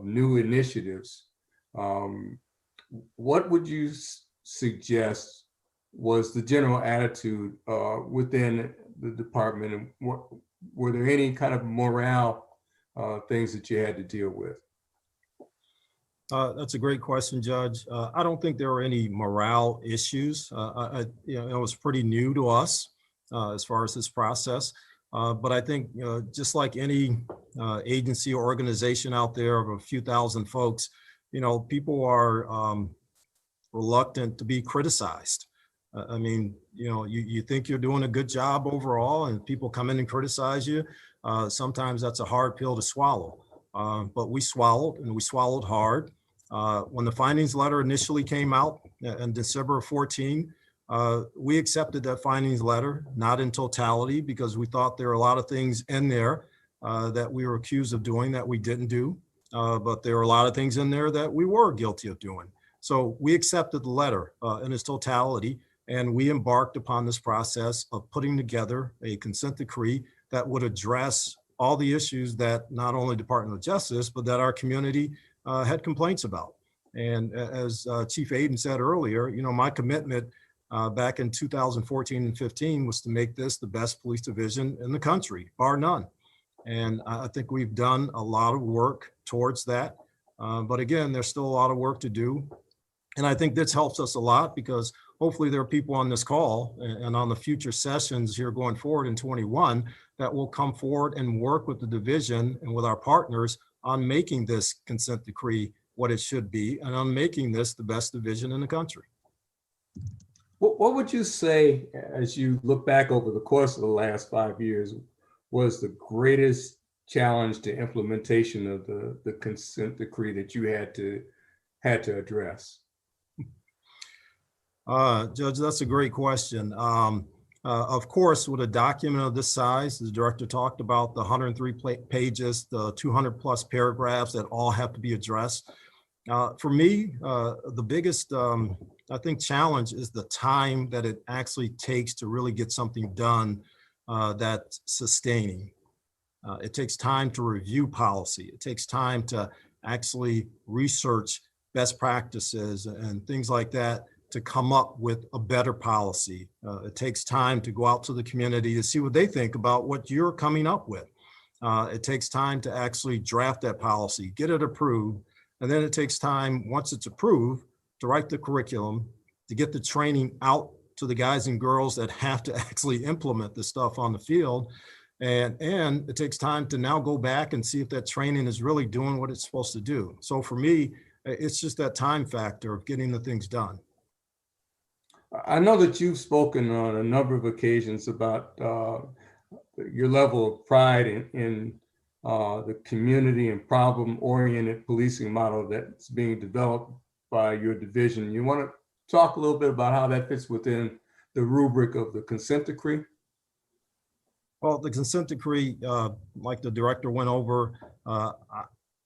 new initiatives, what would you suggest was the general attitude within the department, and what were there any kind of morale things that you had to deal with? That's a great question, Judge. I don't think there were any morale issues. It was pretty new to us as far as this process. But I think just like any agency or organization out there of a few thousand folks, people are reluctant to be criticized. I mean, you think you're doing a good job overall and people come in and criticize you. Sometimes that's a hard pill to swallow, but we swallowed, and we swallowed hard. When the findings letter initially came out in December of 14, we accepted that findings letter, not in totality, because we thought there were a lot of things in there that we were accused of doing that we didn't do. But there were a lot of things in there that we were guilty of doing. So we accepted the letter in its totality, and we embarked upon this process of putting together a consent decree that would address all the issues that not only Department of Justice, but that our community had complaints about. And as Chief Aden said earlier, my commitment back in 2014 and 15 was to make this the best police division in the country, bar none. And I think we've done a lot of work towards that. But again, there's still a lot of work to do. And I think this helps us a lot because hopefully there are people on this call and on the future sessions here going forward in 21 that will come forward and work with the division and with our partners on making this consent decree what it should be and on making this the best division in the country. What would you say, as you look back over the course of the last 5 years, was the greatest challenge to implementation of the consent decree that you had to address? Judge, that's a great question. Of course, with a document of this size, the director talked about the 103 pages, the 200 plus paragraphs that all have to be addressed. For me, the biggest, I think, challenge is the time that it actually takes to really get something done that's sustaining. It takes time to review policy. It takes time to actually research best practices and things like that to come up with a better policy. It takes time to go out to the community to see what they think about what you're coming up with. It takes time to actually draft that policy, get it approved, and then it takes time, once it's approved, to write the curriculum, to get the training out to the guys and girls that have to actually implement this stuff on the field. And it takes time to now go back and see if that training is really doing what it's supposed to do. So for me, it's just that time factor of getting the things done. I know that you've spoken on a number of occasions about your level of pride in the community and problem-oriented policing model that's being developed by your division. You want to talk a little bit about how that fits within the rubric of the consent decree? Well, the consent decree, like the director went over,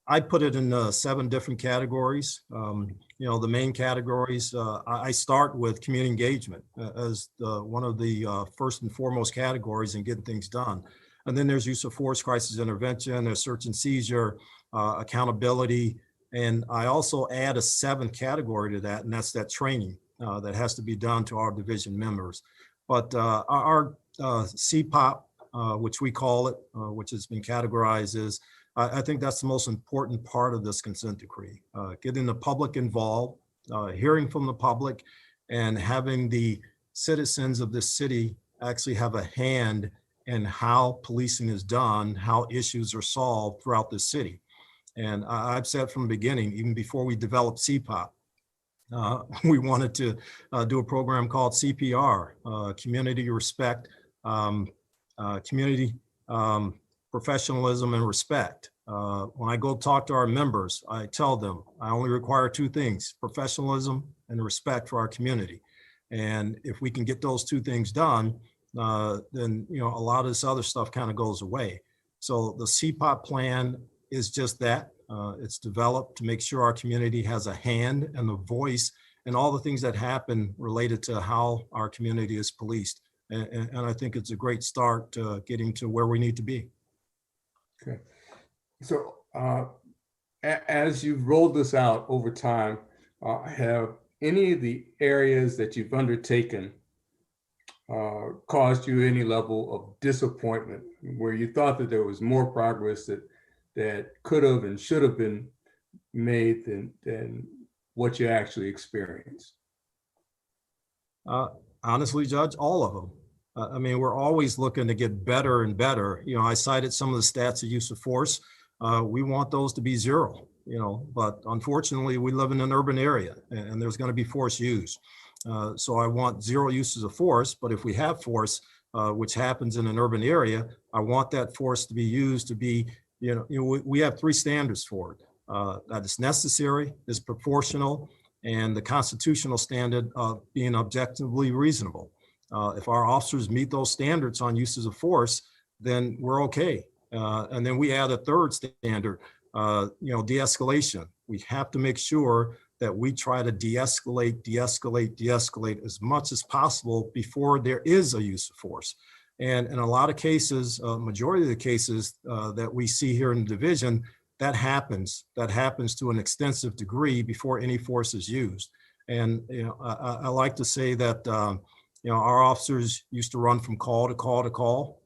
I put it in 7 different categories. The main categories, I start with community engagement as one of the first and foremost categories in getting things done. And then there's use of force, crisis intervention, there's search and seizure, accountability. And I also add a 7th category to that, and that's that training that has to be done to our division members. But our CPOP, which we call it, which has been categorized as, I think that's the most important part of this consent decree, getting the public involved, hearing from the public, and having the citizens of this city actually have a hand in how policing is done, how issues are solved throughout the city. And I've said from the beginning, even before we developed CPOP, we wanted to do a program called CPR, community respect, community professionalism and respect. When I go talk to our members, I tell them I only require 2 things, professionalism and respect for our community. And if we can get those 2 things done, then a lot of this other stuff kind of goes away. So the CPOP plan is just that. It's developed to make sure our community has a hand and a voice in all the things that happen related to how our community is policed. And I think it's a great start to getting to where we need to be. Okay. So as you've rolled this out over time, have any of the areas that you've undertaken caused you any level of disappointment where you thought that there was more progress that could have and should have been made than what you actually experienced? Honestly, Judge, all of them. I mean, we're always looking to get better and better. I cited some of the stats of use of force. We want those to be 0, but unfortunately we live in an urban area and there's going to be force used. So I want zero uses of force, but if we have force, which happens in an urban area, I want that force to be used to be, we have three standards for it. That is necessary, is proportional, and the constitutional standard of being objectively reasonable. If our officers meet those standards on uses of force, then we're okay. And then we add a third standard, de-escalation. We have to make sure that we try to de-escalate as much as possible before there is a use of force. And in a lot of cases, majority of the cases that we see here in the division, that happens to an extensive degree before any force is used. And I like to say that our officers used to run from call to call to call.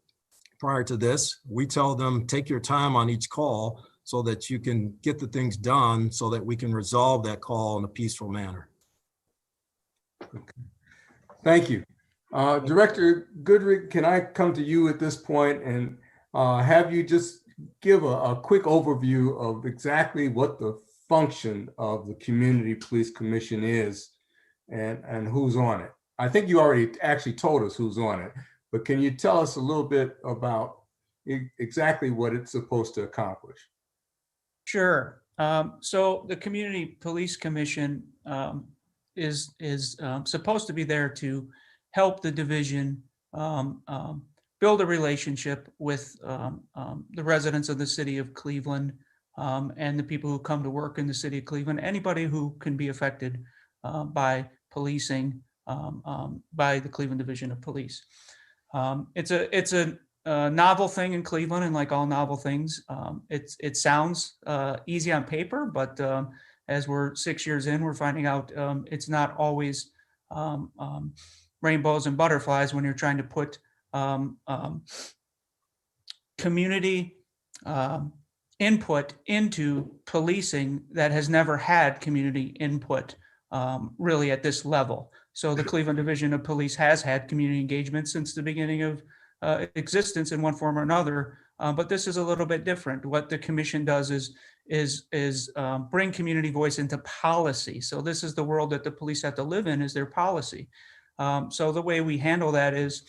Prior to this, we tell them, take your time on each call so that you can get the things done so that we can resolve that call in a peaceful manner. Okay. Thank you. Director Goodrick, can I come to you at this point and have you just give a quick overview of exactly what the function of the Community Police Commission is and who's on it? I think you already actually told us who's on it, but can you tell us a little bit about exactly what it's supposed to accomplish? Sure. So the Community Police Commission is supposed to be there to help the division build a relationship with the residents of the city of Cleveland and the people who come to work in the city of Cleveland, anybody who can be affected by policing by the Cleveland Division of Police. It's a novel thing in Cleveland, and like all novel things, it sounds easy on paper, but as we're 6 years in, we're finding out it's not always rainbows and butterflies when you're trying to put community input into policing that has never had community input really at this level. So the Cleveland Division of Police has had community engagement since the beginning of existence in one form or another, but this is a little bit different. What the commission does is bring community voice into policy. So this is the world that the police have to live in, is their policy. So the way we handle that is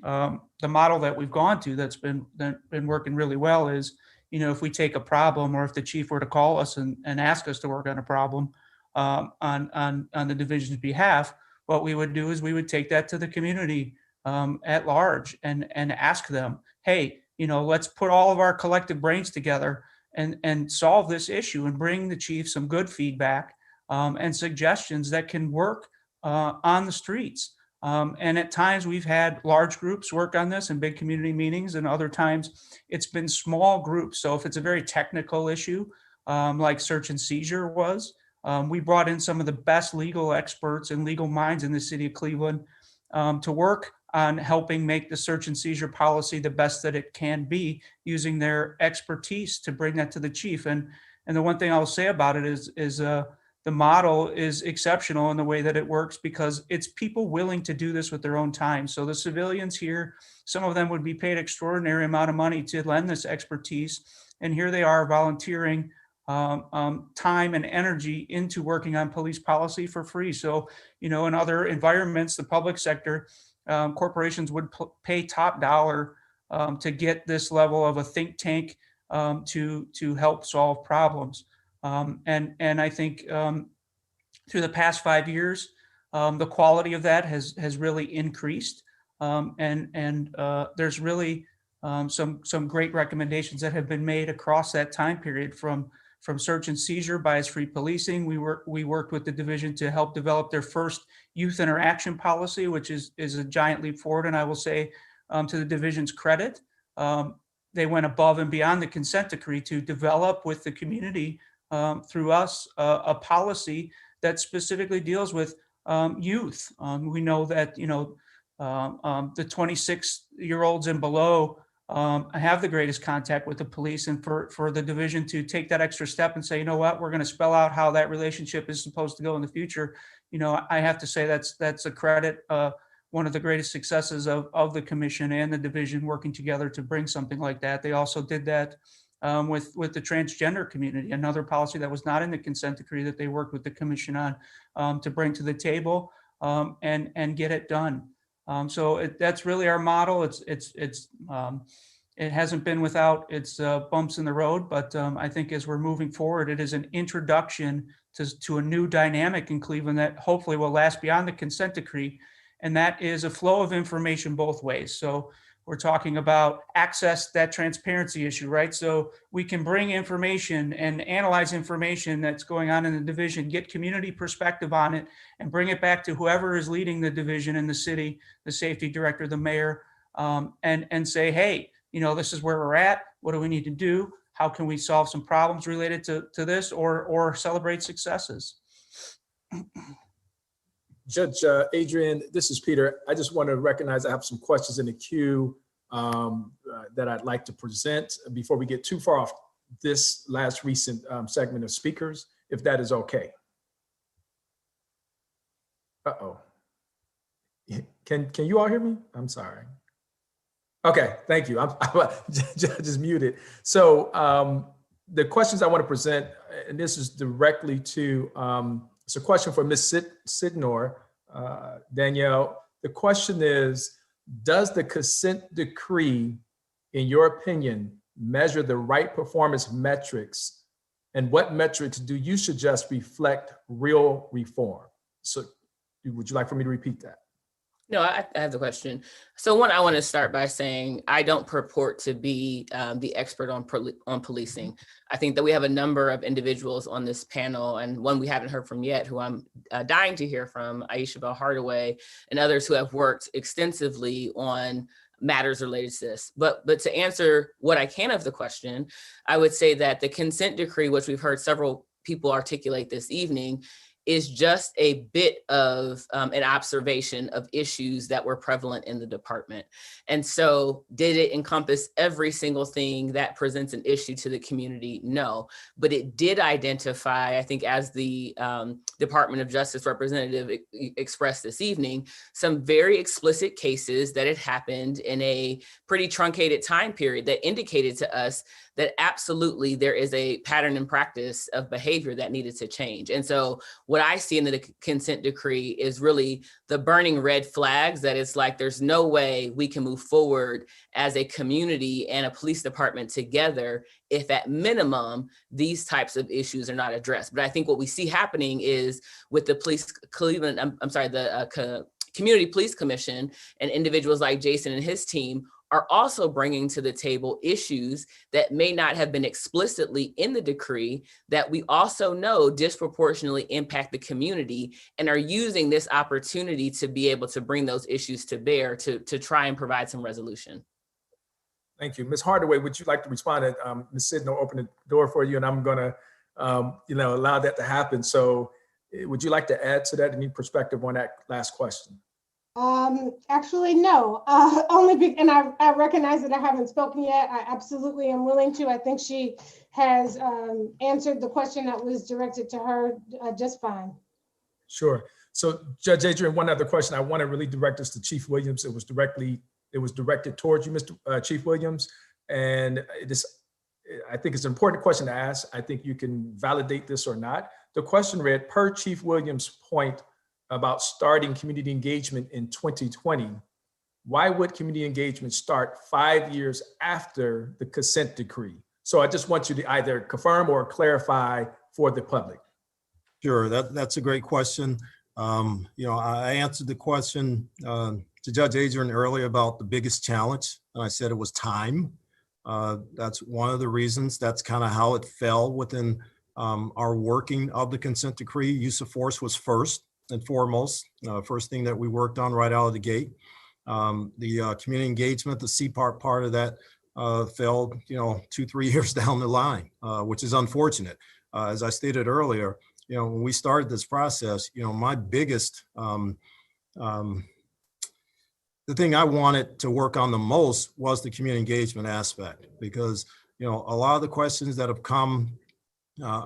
the model that we've gone to that's been working really well is, if we take a problem, or if the chief were to call us and ask us to work on a problem on the division's behalf, what we would do is we would take that to the community at large and ask them, hey, let's put all of our collective brains together and solve this issue and bring the chief some good feedback and suggestions that can work on the streets. And at times we've had large groups work on this in big community meetings, and other times it's been small groups. So if it's a very technical issue, like search and seizure was, we brought in some of the best legal experts and legal minds in the city of Cleveland to work on helping make the search and seizure policy the best that it can be, using their expertise to bring that to the chief. And the one thing I'll say about it is the model is exceptional in the way that it works, because it's people willing to do this with their own time. So the civilians here, some of them would be paid extraordinary amount of money to lend this expertise. And here they are volunteering time and energy into working on police policy for free. So, in other environments, the public sector, corporations would pay top dollar to get this level of a think tank to help solve problems. And I think through the past 5 years, the quality of that has really increased. And there's really some great recommendations that have been made across that time period, from search and seizure, bias-free policing. We worked with the division to help develop their first youth interaction policy, which is a giant leap forward. And I will say, to the division's credit, they went above and beyond the consent decree to develop with the community through us a policy that specifically deals with youth. We know that the 26-year-olds and below have the greatest contact with the police, and for the division to take that extra step and say, we're going to spell out how that relationship is supposed to go in the future. I have to say that's a credit, one of the greatest successes of the commission and the division working together to bring something like that. They also did that with the transgender community, another policy that was not in the consent decree that they worked with the commission on to bring to the table. and get it done. So that's really our model. It hasn't been without its bumps in the road, but I think as we're moving forward, it is an introduction to a new dynamic in Cleveland that hopefully will last beyond the consent decree. And that is a flow of information both ways. So we're talking about access, that transparency issue, right? So we can bring information and analyze information that's going on in the division, get community perspective on it, and bring it back to whoever is leading the division in the city, the safety director, the mayor, and say, hey, this is where we're at. What do we need to do? How can we solve some problems related to this or celebrate successes? Judge Adrian, this is Peter. I just want to recognize I have some questions in the queue that I'd like to present before we get too far off this last recent segment of speakers, if that is okay. Uh-oh. Can you all hear me? I'm sorry. Okay, thank you. I'm just muted. So the questions I want to present, and this is directly to, it's a question for Ms. Sidnor, Danielle. The question is, does the consent decree, in your opinion, measure the right performance metrics, and what metrics do you suggest reflect real reform? So would you like for me to repeat that? No, I have the question. So one, I want to start by saying I don't purport to be the expert on policing. I think that we have a number of individuals on this panel, and one we haven't heard from yet, who I'm dying to hear from, Aisha Bell Hardaway, and others who have worked extensively on matters related to this. But to answer what I can of the question, I would say that the consent decree, which we've heard several people articulate this evening, is just a bit of an observation of issues that were prevalent in the department. And so did it encompass every single thing that presents an issue to the community? No, but it did identify, I think as the Department of Justice representative expressed this evening, some very explicit cases that had happened in a pretty truncated time period that indicated to us that absolutely there is a pattern and practice of behavior that needed to change. And so what I see in the consent decree is really the burning red flags that it's like, there's no way we can move forward as a community and a police department together if at minimum, these types of issues are not addressed. But I think what we see happening is with the Community Police Commission and individuals like Jason and his team are also bringing to the table issues that may not have been explicitly in the decree that we also know disproportionately impact the community, and are using this opportunity to be able to bring those issues to bear to try and provide some resolution. Thank you. Ms. Hardaway, would you like to respond? Ms. Sidno opened the door for you, and I'm gonna allow that to happen. So would you like to add to that, any perspective on that last question? Actually, no, and I recognize that I haven't spoken yet. I absolutely am willing to. I think she has answered the question that was directed to her just fine. Sure. So Judge Adrian, one other question. I want to really direct this to Chief Williams. It was directed towards you, Mr. Chief Williams. And I think it's an important question to ask. I think you can validate this or not. The question read, per Chief Williams' point about starting community engagement in 2020, why would community engagement start 5 years after the consent decree? So I just want you to either confirm or clarify for the public. Sure, that's a great question. I answered the question to Judge Adrine earlier about the biggest challenge, and I said it was time. That's one of the reasons. That's kind of how it fell within our working of the consent decree. Use of force was first and foremost, first thing that we worked on right out of the gate. The community engagement, the CPART part of that failed, 2-3 years down the line, which is unfortunate. As I stated earlier, when we started this process, my biggest, the thing I wanted to work on the most was the community engagement aspect, because, a lot of the questions that have come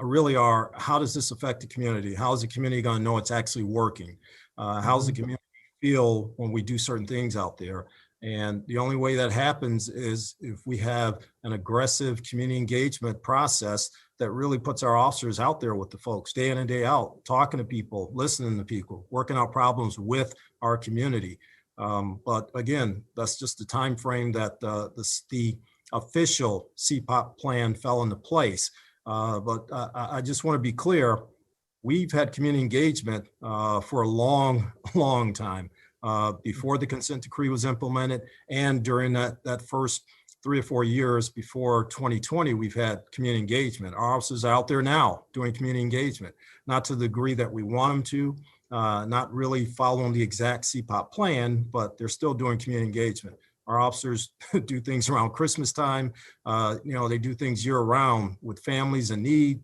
really are, how does this affect the community? How is the community going to know it's actually working? How's the community feel when we do certain things out there? And the only way that happens is if we have an aggressive community engagement process that really puts our officers out there with the folks day in and day out, talking to people, listening to people, working out problems with our community. But again, that's just the time frame that the official CPOP plan fell into place. But I just want to be clear, we've had community engagement for a long, long time. Before the consent decree was implemented and during that first 3 or 4 years before 2020, we've had community engagement. Our officers are out there now doing community engagement, not to the degree that we want them to, not really following the exact CPOP plan, but they're still doing community engagement. Our officers do things around Christmas time. They do things year round with families in need,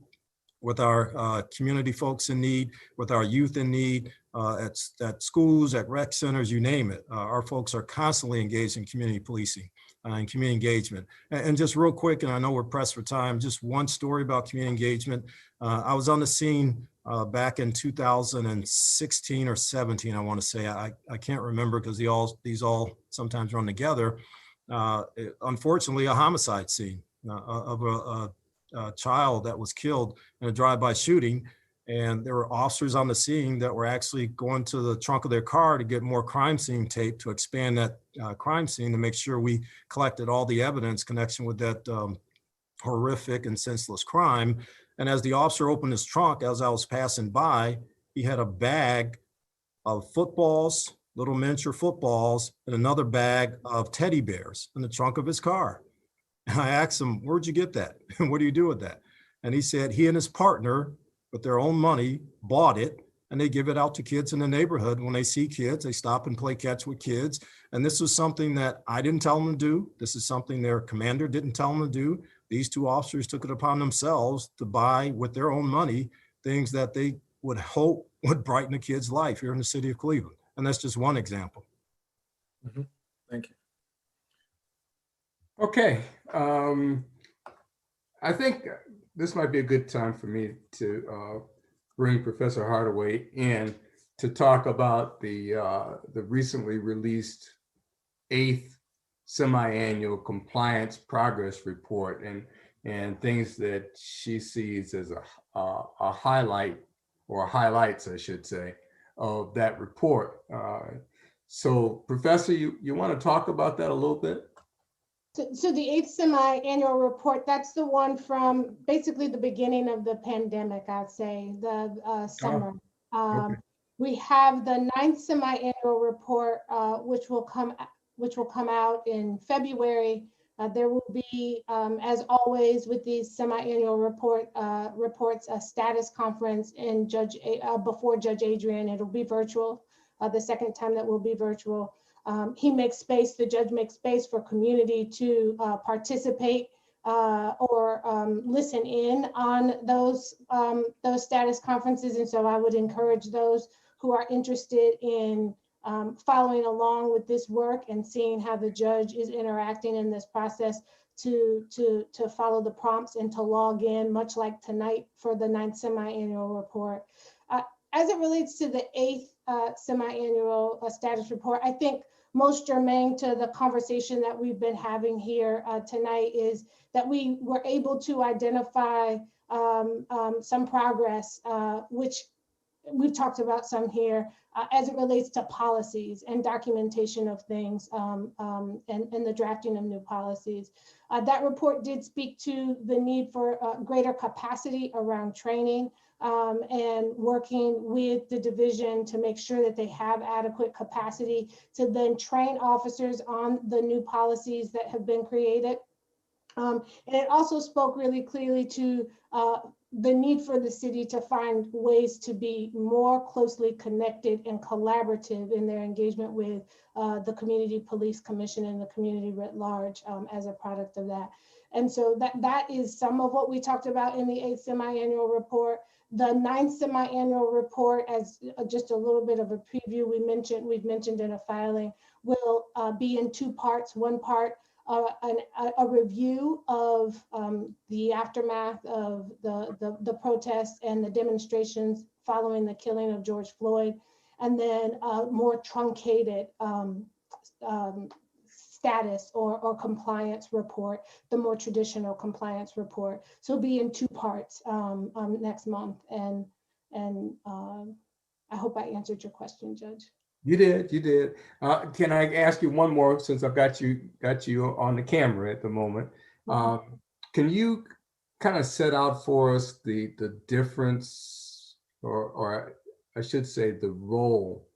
with our community folks in need, with our youth in need, at schools, at rec centers, you name it. Our folks are constantly engaged in community policing and community engagement. And just real quick, and I know we're pressed for time, just one story about community engagement. I was on the scene back in 2016 or 17, I want to say. I can't remember because these all sometimes run together. Unfortunately, a homicide scene of a child that was killed in a drive-by shooting. And there were officers on the scene that were actually going to the trunk of their car to get more crime scene tape to expand that crime scene to make sure we collected all the evidence connection with that horrific and senseless crime. And as the officer opened his trunk, as I was passing by, he had a bag of footballs, little miniature footballs, and another bag of teddy bears in the trunk of his car. And I asked him, where'd you get that? What do you do with that? And he said he and his partner, with their own money, bought it, and they give it out to kids in the neighborhood. When they see kids, they stop and play catch with kids. And this was something that I didn't tell them to do. This is something their commander didn't tell them to do. These two officers took it upon themselves to buy with their own money things that they would hope would brighten a kid's life here in the city of Cleveland. And that's just one example. Mm-hmm. Thank you. Okay. I think this might be a good time for me to bring Professor Hardaway in to talk about the recently released 8th semi-annual compliance progress report and things that she sees as a highlight, or highlights, I should say, of that report. So Professor, you want to talk about that a little bit? So the 8th semi-annual report, that's the one from basically the beginning of the pandemic, I'd say, the summer. Okay. We have the 9th semi-annual report, which will come out in February. There will be, as always with these semi-annual reports, a status conference in before Judge Adrian. It'll be virtual, the second time that will be virtual. The judge makes space for community to participate or listen in on those status conferences. And so I would encourage those who are interested in following along with this work and seeing how the judge is interacting in this process to follow the prompts and to log in, much like tonight for the 9th semi-annual report. As it relates to the 8th semi-annual status report, I think most germane to the conversation that we've been having here tonight is that we were able to identify some progress, which we've talked about some here, as it relates to policies and documentation of things and the drafting of new policies. That report did speak to the need for greater capacity around training and working with the division to make sure that they have adequate capacity to then train officers on the new policies that have been created. And it also spoke really clearly to the need for the city to find ways to be more closely connected and collaborative in their engagement with the Community Police Commission and the community writ large as a product of that. And so that is some of what we talked about in the 8th semi-annual report. The 9th semi-annual report, as just a little bit of a preview, we've mentioned in a filing, will be in 2 parts. One part, a review of the aftermath of the protests and the demonstrations following the killing of George Floyd, and then a more truncated status or compliance report, the more traditional compliance report. So it'll be in 2 parts next month. And I hope I answered your question, Judge. You did. Can I ask you one more, since I've got you on the camera at the moment? Can you kind of set out for us the difference, or I should say the role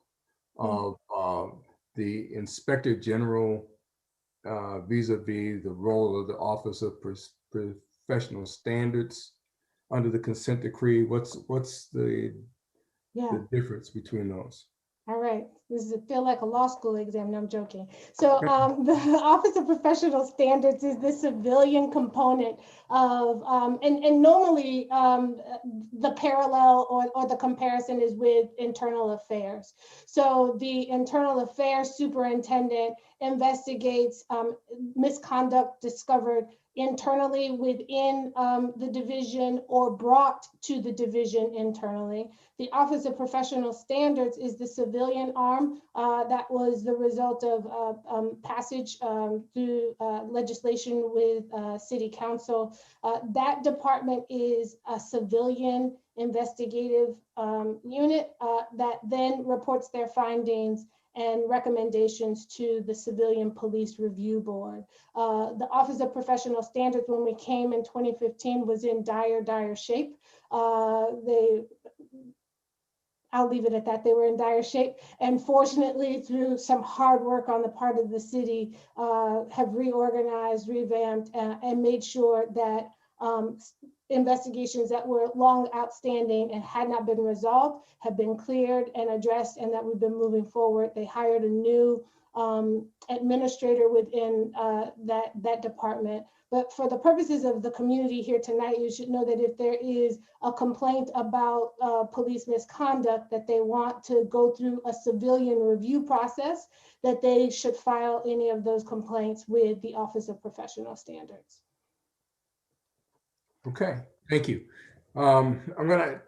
of the Inspector General vis-a-vis the role of the Office of Professional Standards under the consent decree? What's the difference between those? All right, this is feel like a law school exam. No, I'm joking. So the Office of Professional Standards is the civilian component of, and normally the parallel or the comparison is with internal affairs. So the internal affairs superintendent investigates misconduct discovered internally within the division or brought to the division internally. The Office of Professional Standards is the civilian arm that was the result of passage through legislation with City Council. That department is a civilian investigative unit that then reports their findings and recommendations to the Civilian Police Review Board. The Office of Professional Standards, when we came in 2015, was in dire shape. I'll leave it at that. They were in dire shape, and fortunately, through some hard work on the part of the city, have reorganized, revamped, and made sure that investigations that were long outstanding and had not been resolved have been cleared and addressed, and that we've been moving forward. They hired a new administrator within that department. But for the purposes of the community here tonight, you should know that if there is a complaint about police misconduct, that they want to go through a civilian review process, that they should file any of those complaints with the Office of Professional Standards. Okay, thank you. I'm going to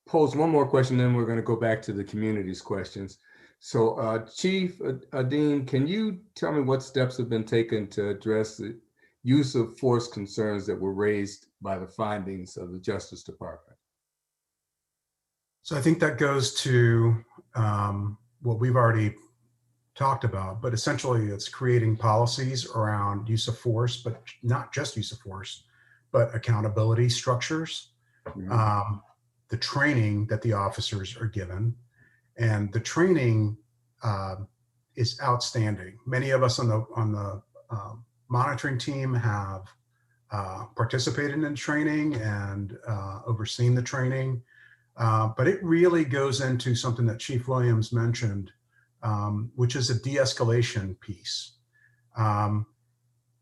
pose one more question, then we're going to go back to the community's questions. So Chief Aden, can you tell me what steps have been taken to address the use of force concerns that were raised by the findings of the Justice Department? So I think that goes to what we've already talked about, but essentially it's creating policies around use of force, but not just use of force, but accountability structures, the training that the officers are given. And the training is outstanding. Many of us on the monitoring team have participated in training and overseen the training, but it really goes into something that Chief Williams mentioned, which is a de-escalation piece.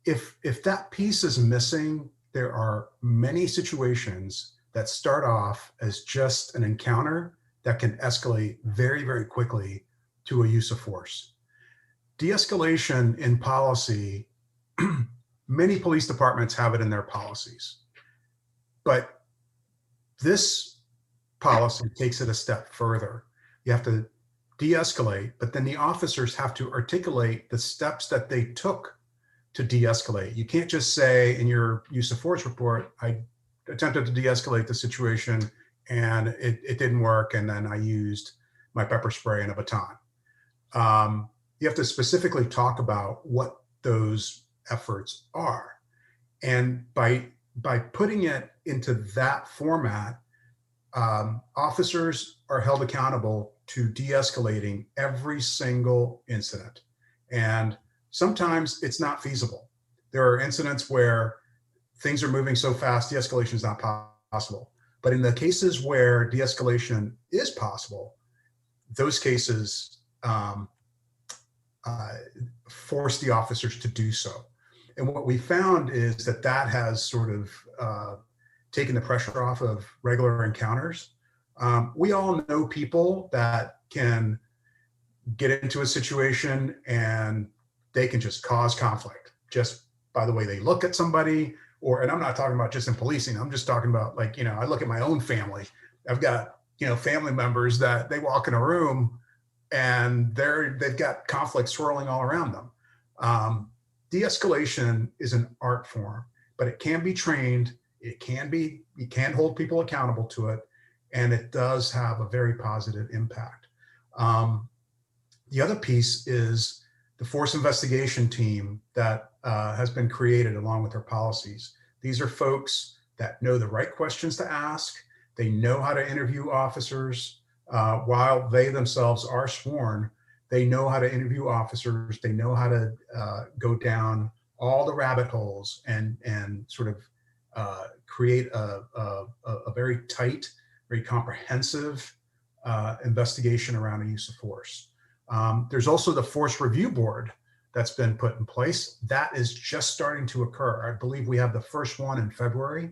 If that piece is missing, there are many situations that start off as just an encounter that can escalate very, very quickly to a use of force. De-escalation in policy, many police departments have it in their policies, but this policy takes it a step further. You have to de-escalate, but then the officers have to articulate the steps that they took to de-escalate. You can't just say in your use of force report, I attempted to de-escalate the situation and it didn't work, and then I used my pepper spray and a baton. You have to specifically talk about what those efforts are. And by putting it into that format, officers are held accountable to de-escalating every single incident. And sometimes it's not feasible. There are incidents where things are moving so fast, de-escalation is not possible. But in the cases where de-escalation is possible, those cases force the officers to do so. And what we found is that that has sort of taken the pressure off of regular encounters. We all know people that can get into a situation and they can just cause conflict just by the way they look at somebody, and I'm not talking about just in policing, I'm just talking about, like, I look at my own family. I've got, family members that they walk in a room and they've got conflict swirling all around them. De-escalation is an art form, but it can be trained. You can hold people accountable to it, and it does have a very positive impact. The other piece is the force investigation team that has been created along with our policies. These are folks that know the right questions to ask. They know how to interview officers while they themselves are sworn. They know how to interview officers. They know how to go down all the rabbit holes and sort of create a very tight, very comprehensive investigation around the use of force. There's also the Force Review Board that's been put in place. That is just starting to occur. I believe we have the first one in February.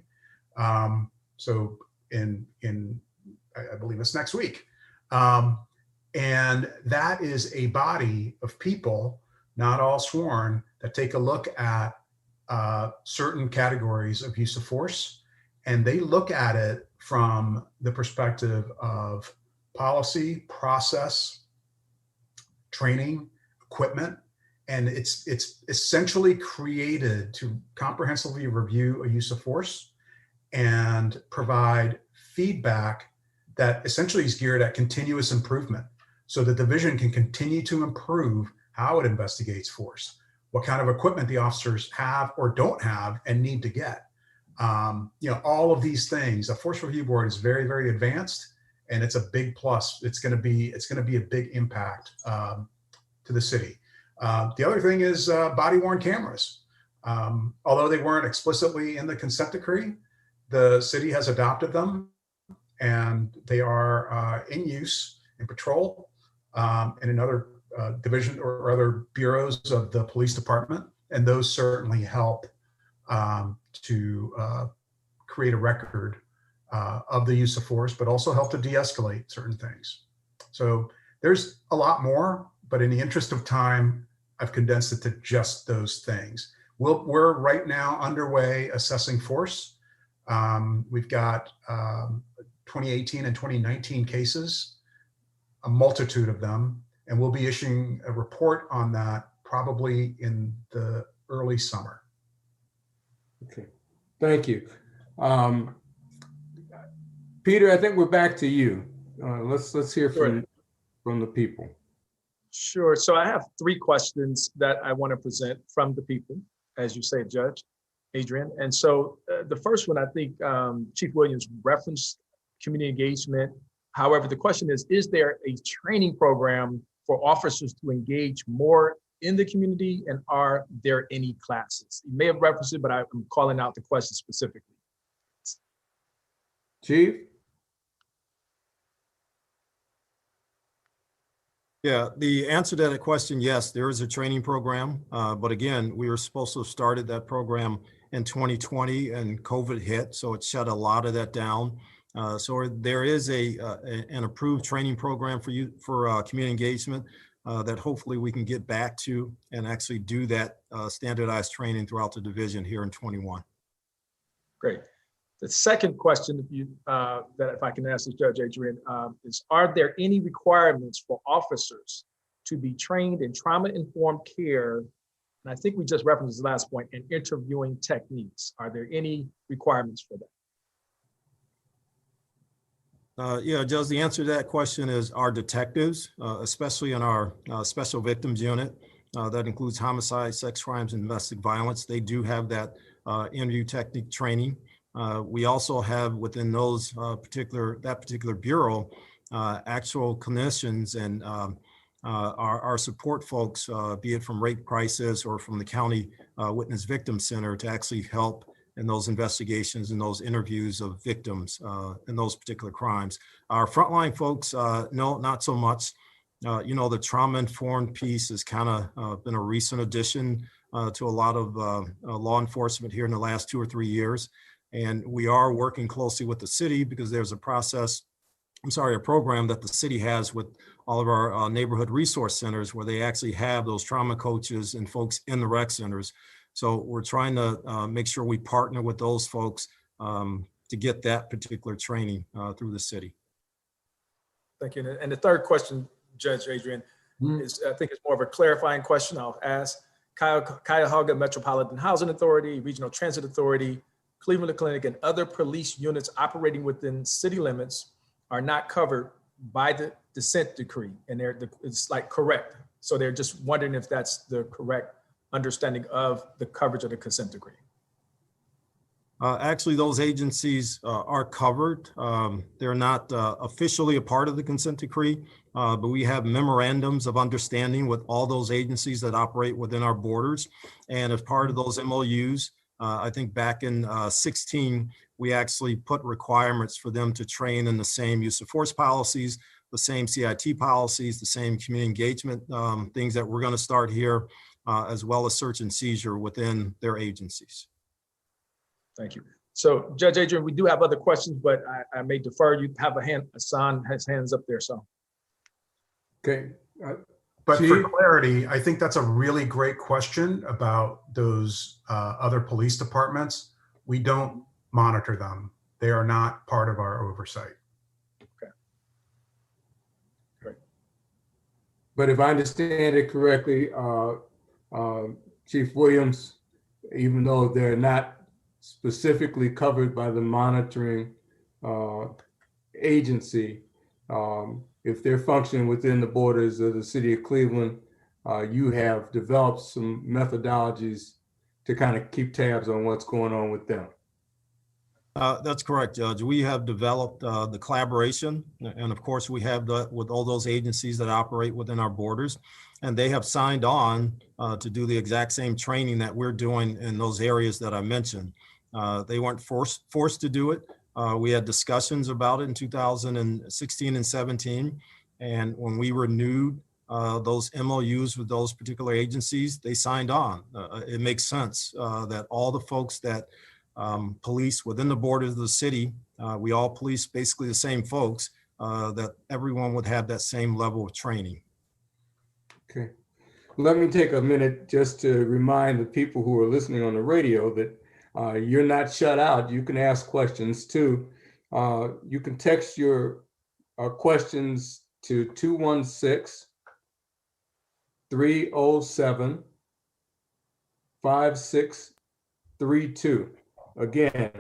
So I believe it's next week. And that is a body of people, not all sworn, that take a look at certain categories of use of force. And they look at it from the perspective of policy, process, training, equipment. And it's essentially created to comprehensively review a use of force and provide feedback that essentially is geared at continuous improvement. So the division can continue to improve how it investigates force, what kind of equipment the officers have or don't have and need to get. All of these things. The Force Review Board is very, very advanced, and it's a big plus. It's going to be a big impact to the city. The other thing is body-worn cameras. Although they weren't explicitly in the consent decree, the city has adopted them, and they are in use in patrol and in other division or other bureaus of the police department. And those certainly help to create a record of the use of force, but also help to de-escalate certain things. So there's a lot more, but in the interest of time, I've condensed it to just those things. We're right now underway assessing force. We've got 2018 and 2019 cases, a multitude of them, and we'll be issuing a report on that probably in the early summer. Okay, thank you. Peter, I think we're back to you. Let's hear from the people. Sure. So I have 3 questions that I want to present from the people, as you say, Judge Adrian. And so the first one, I think Chief Williams referenced community engagement. However, the question is there a training program for officers to engage more in the community, and are there any classes? You may have referenced it, but I'm calling out the question specifically. Chief? Yeah, the answer to that question, yes, there is a training program. But again, we were supposed to have started that program in 2020 and COVID hit, so it shut a lot of that down. So there is an approved training program for community engagement that hopefully we can get back to and actually do that standardized training throughout the division here in 21. Great. The second question, that if I can ask this, Judge Adrian, is: are there any requirements for officers to be trained in trauma-informed care? And I think we just referenced this last point, in interviewing techniques. Are there any requirements for that? Yeah, Judge, the answer to that question is our detectives, especially in our special victims unit, that includes homicide, sex crimes, and domestic violence. They do have that interview technique training. We also have within those that particular bureau, actual clinicians and our support folks, be it from Rape Crisis or from the County Witness Victim Center, to actually help in those investigations and those interviews of victims in those particular crimes. Our frontline folks, no, not so much. The trauma-informed piece has kind of been a recent addition to a lot of law enforcement here in the last 2 or 3 years. And we are working closely with the city because there's a program that the city has with all of our neighborhood resource centers where they actually have those trauma coaches and folks in the rec centers. So we're trying to make sure we partner with those folks to get that particular training through the city. Thank you. And the third question, Judge Adrian, is, I think it's more of a clarifying question I'll ask. Cuyahoga Metropolitan Housing Authority, Regional Transit Authority, Cleveland Clinic, and other police units operating within city limits are not covered by the consent decree. And it's like correct. So they're just wondering if that's the correct understanding of the coverage of the consent decree. Actually, those agencies are covered. They're not officially a part of the consent decree, but we have memorandums of understanding with all those agencies that operate within our borders. And as part of those MOUs, I think back in 16, we actually put requirements for them to train in the same use of force policies, the same CIT policies, the same community engagement things that we're going to start here, as well as search and seizure within their agencies. Thank you. So Judge Adrian, we do have other questions, but I may defer. You have a hand. Hassan has hands up there. So. Okay. But for clarity, I think that's a really great question about those other police departments. We don't monitor them. They are not part of our oversight. Okay. Great. But if I understand it correctly, Chief Williams, even though they're not specifically covered by the monitoring agency, if they're functioning within the borders of the city of Cleveland, you have developed some methodologies to kind of keep tabs on what's going on with them. That's correct, Judge. We have developed the collaboration, and of course we have with all those agencies that operate within our borders, and they have signed on to do the exact same training that we're doing in those areas that I mentioned. They weren't forced to do it. We had discussions about it in 2016 and 17, and when we renewed those MOUs with those particular agencies, they signed on. It makes sense that all the folks that police within the borders of the city, we all police basically the same folks, that everyone would have that same level of training. Okay. Let me take a minute just to remind the people who are listening on the radio that you're not shut out. You can ask questions too. You can text your questions to 216-307-5632. Again,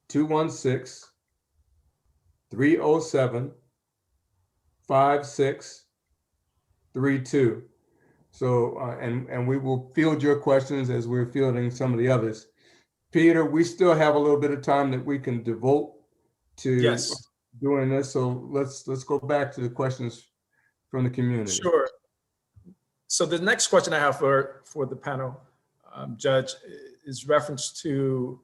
216-307-5632. So, and we will field your questions as we're fielding some of the others. Peter, we still have a little bit of time that we can devote to doing this. So let's go back to the questions from the community. Sure. So the next question I have for the panel, Judge, is reference to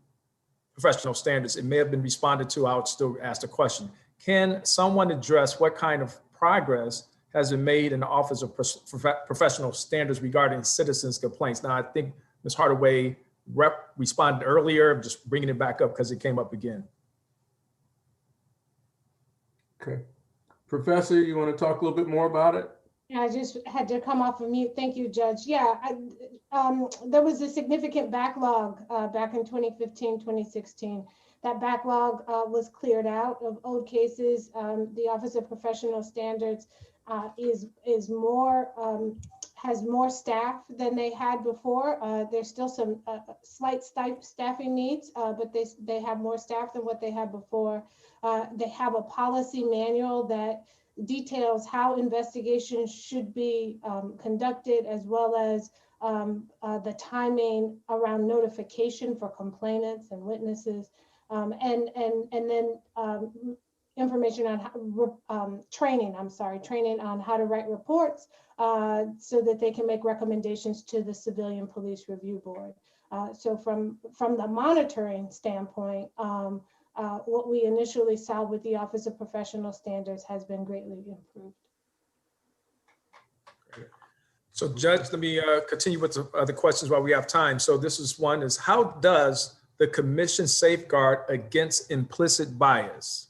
professional standards. It may have been responded to. I would still ask the question. Can someone address what kind of progress has been made in the Office of Professional Standards regarding citizens' complaints? Now, I think Ms. Hardaway responded earlier. I'm just bringing it back up because it came up again. Okay. Professor, you want to talk a little bit more about it? Yeah, I just had to come off of mute. Thank you, Judge. Yeah, there was a significant backlog back in 2015, 2016. That backlog was cleared out of old cases. The Office of Professional Standards is more, has more staff than they had before. There's still some slight staffing needs, but they have more staff than what they had before. They have a policy manual that details how investigations should be conducted, as well as the timing around notification for complainants and witnesses, and then information on training on how to write reports so that they can make recommendations to the Civilian Police Review Board. So from the monitoring standpoint, what we initially saw with the Office of Professional Standards has been greatly improved. So Judge, let me continue with the other questions while we have time. So this is one is, how does the commission safeguard against implicit bias?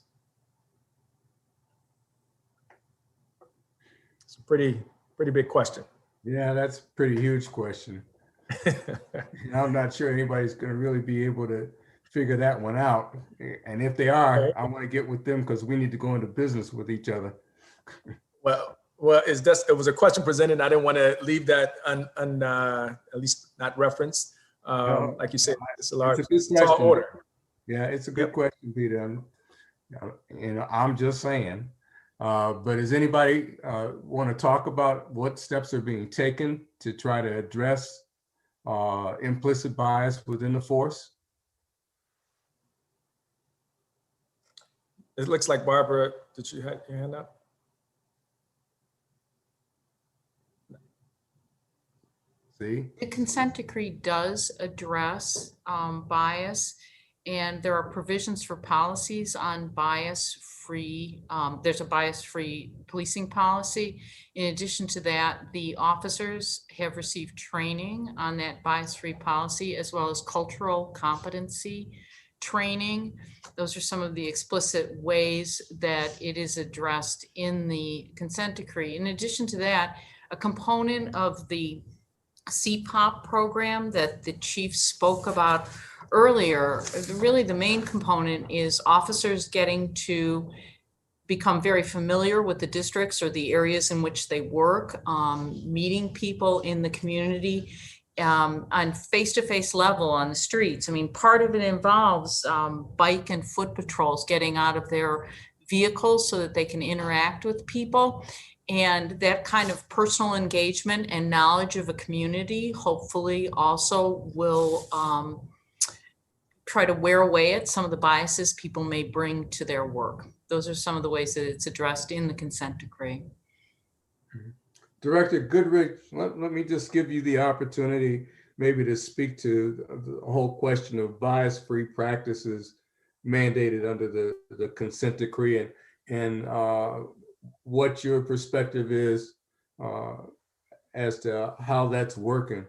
It's a pretty big question. Yeah, that's a pretty huge question. I'm not sure anybody's going to really be able to figure that one out. And if they are, I want to get with them because we need to go into business with each other. Well, Well, it was a question presented. I didn't want to leave that at least not referenced. Like you said, it's a large, it's a good tall question. order. Yeah, it's a good question, Peter. I'm just saying. But does anybody want to talk about what steps are being taken to try to address implicit bias within the force? It looks like Barbara, did you have your hand up? See? The consent decree does address bias, and there are provisions for policies on bias-free. There's a bias-free policing policy. In addition to that, the officers have received training on that bias-free policy, as well as cultural competency training. Those are some of the explicit ways that it is addressed in the consent decree. In addition to that, a component of the CPOP program that the chief spoke about earlier, really the main component is officers getting to become very familiar with the districts or the areas in which they work, meeting people in the community on face-to-face level on the streets. I mean, part of it involves bike and foot patrols getting out of their vehicles so that they can interact with people. And that kind of personal engagement and knowledge of a community hopefully also will try to wear away at some of the biases people may bring to their work. Those are some of the ways that it's addressed in the consent decree. Director Goodrick, let me just give you the opportunity maybe to speak to the whole question of bias-free practices mandated under the consent decree and what your perspective is as to how that's working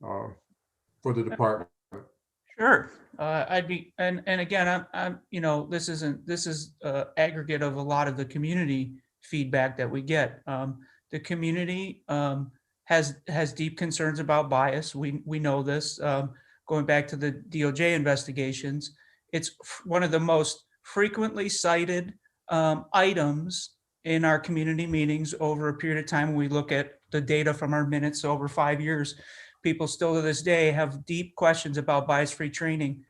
for the department. Sure. I'd be, and again, I'm, this is aggregate of a lot of the community feedback that we get. The community has deep concerns about bias. We know this. Going back to the DOJ investigations, it's one of the most frequently cited items in our community meetings over a period of time. When we look at the data from our minutes over 5 years, people still to this day have deep questions about bias-free training,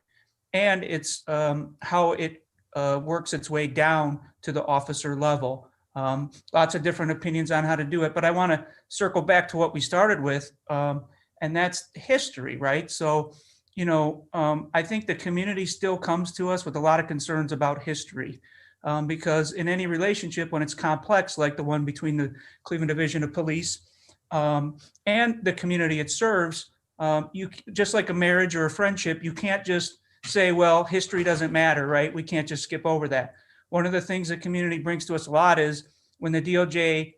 and it's how it works its way down to the officer level. Lots of different opinions on how to do it, but I want to circle back to what we started with, and that's history, right? So, I think the community still comes to us with a lot of concerns about history, because in any relationship, when it's complex, like the one between the Cleveland Division of Police and the community it serves, you just like a marriage or a friendship, you can't just say, well, history doesn't matter, right? We can't just skip over that. One of the things the community brings to us a lot is when the DOJ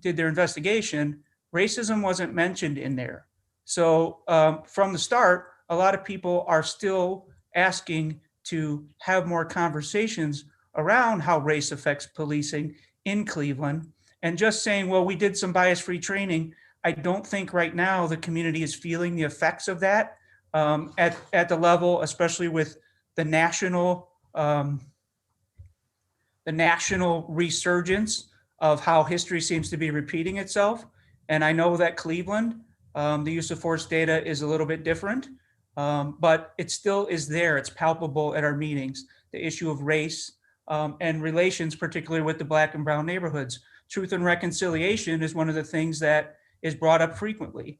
did their investigation, racism wasn't mentioned in there. So from the start, a lot of people are still asking to have more conversations around how race affects policing in Cleveland. And just saying, well, we did some bias-free training, I don't think right now the community is feeling the effects of that at the level, especially with the national resurgence of how history seems to be repeating itself. And I know that Cleveland, the use of force data is a little bit different, but it still is there. It's palpable at our meetings, the issue of race and relations, particularly with the Black and brown neighborhoods. Truth and reconciliation is one of the things that is brought up frequently.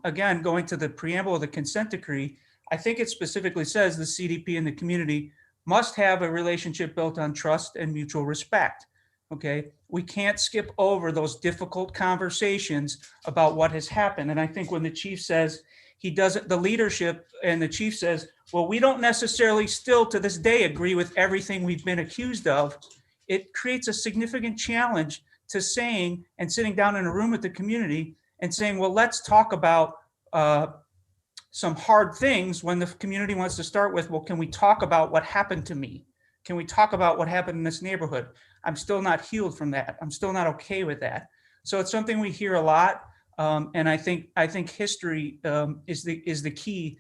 Again, going to the preamble of the consent decree, I think it specifically says the CDP and the community must have a relationship built on trust and mutual respect. Okay, we can't skip over those difficult conversations about what has happened. And I think when the chief says he doesn't, the leadership and the chief says, well, we don't necessarily still to this day agree with everything we've been accused of, it creates a significant challenge to saying and sitting down in a room with the community and saying, well, let's talk about some hard things when the community wants to start with, well, can we talk about what happened to me? Can we talk about what happened in this neighborhood? I'm still not healed from that. I'm still not okay with that. So it's something we hear a lot. And I think history is the key.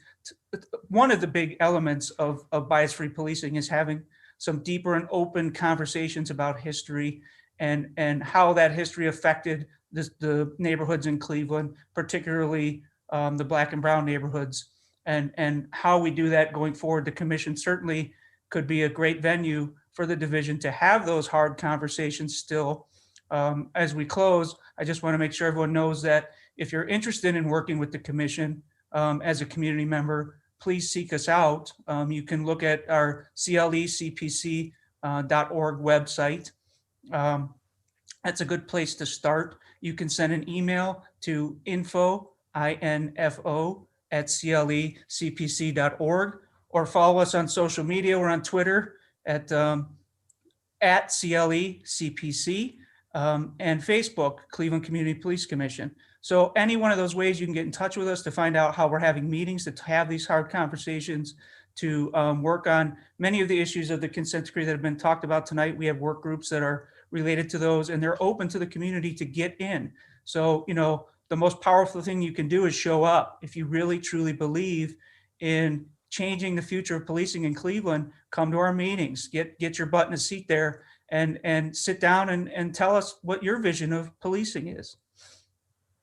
One of the big elements of bias-free policing is having some deeper and open conversations about history and how that history affected the neighborhoods in Cleveland, particularly the Black and brown neighborhoods, and how we do that going forward. The commission certainly could be a great venue for the division to have those hard conversations still. As we close, I just want to make sure everyone knows that if you're interested in working with the commission as a community member, please seek us out. You can look at our clecpc.org website. That's a good place to start. You can send an email to info@clecpc.org, or follow us on social media. We're on Twitter at CLECPC, and Facebook, Cleveland Community Police Commission. So any one of those ways you can get in touch with us to find out how we're having meetings, to have these hard conversations, to work on many of the issues of the consent decree that have been talked about tonight. We have work groups that are related to those, and they're open to the community to get in. So, you know, the most powerful thing you can do is show up. If you really truly believe in changing the future of policing in Cleveland, come to our meetings, get your butt in a seat there, and sit down and tell us what your vision of policing is.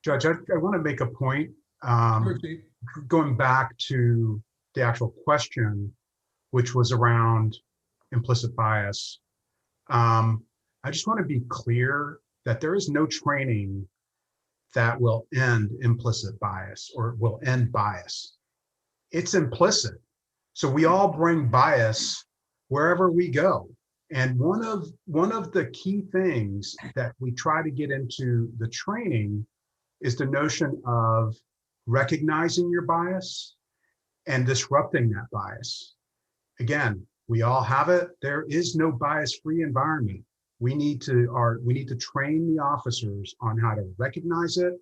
Judge, I want to make a point, going back to the actual question, which was around implicit bias. I just want to be clear that there is no training that will end implicit bias or will end bias. It's implicit. So we all bring bias wherever we go. And one of the key things that we try to get into the training is the notion of recognizing your bias and disrupting that bias. Again, we all have it. There is no bias-free environment. We need to train the officers on how to recognize it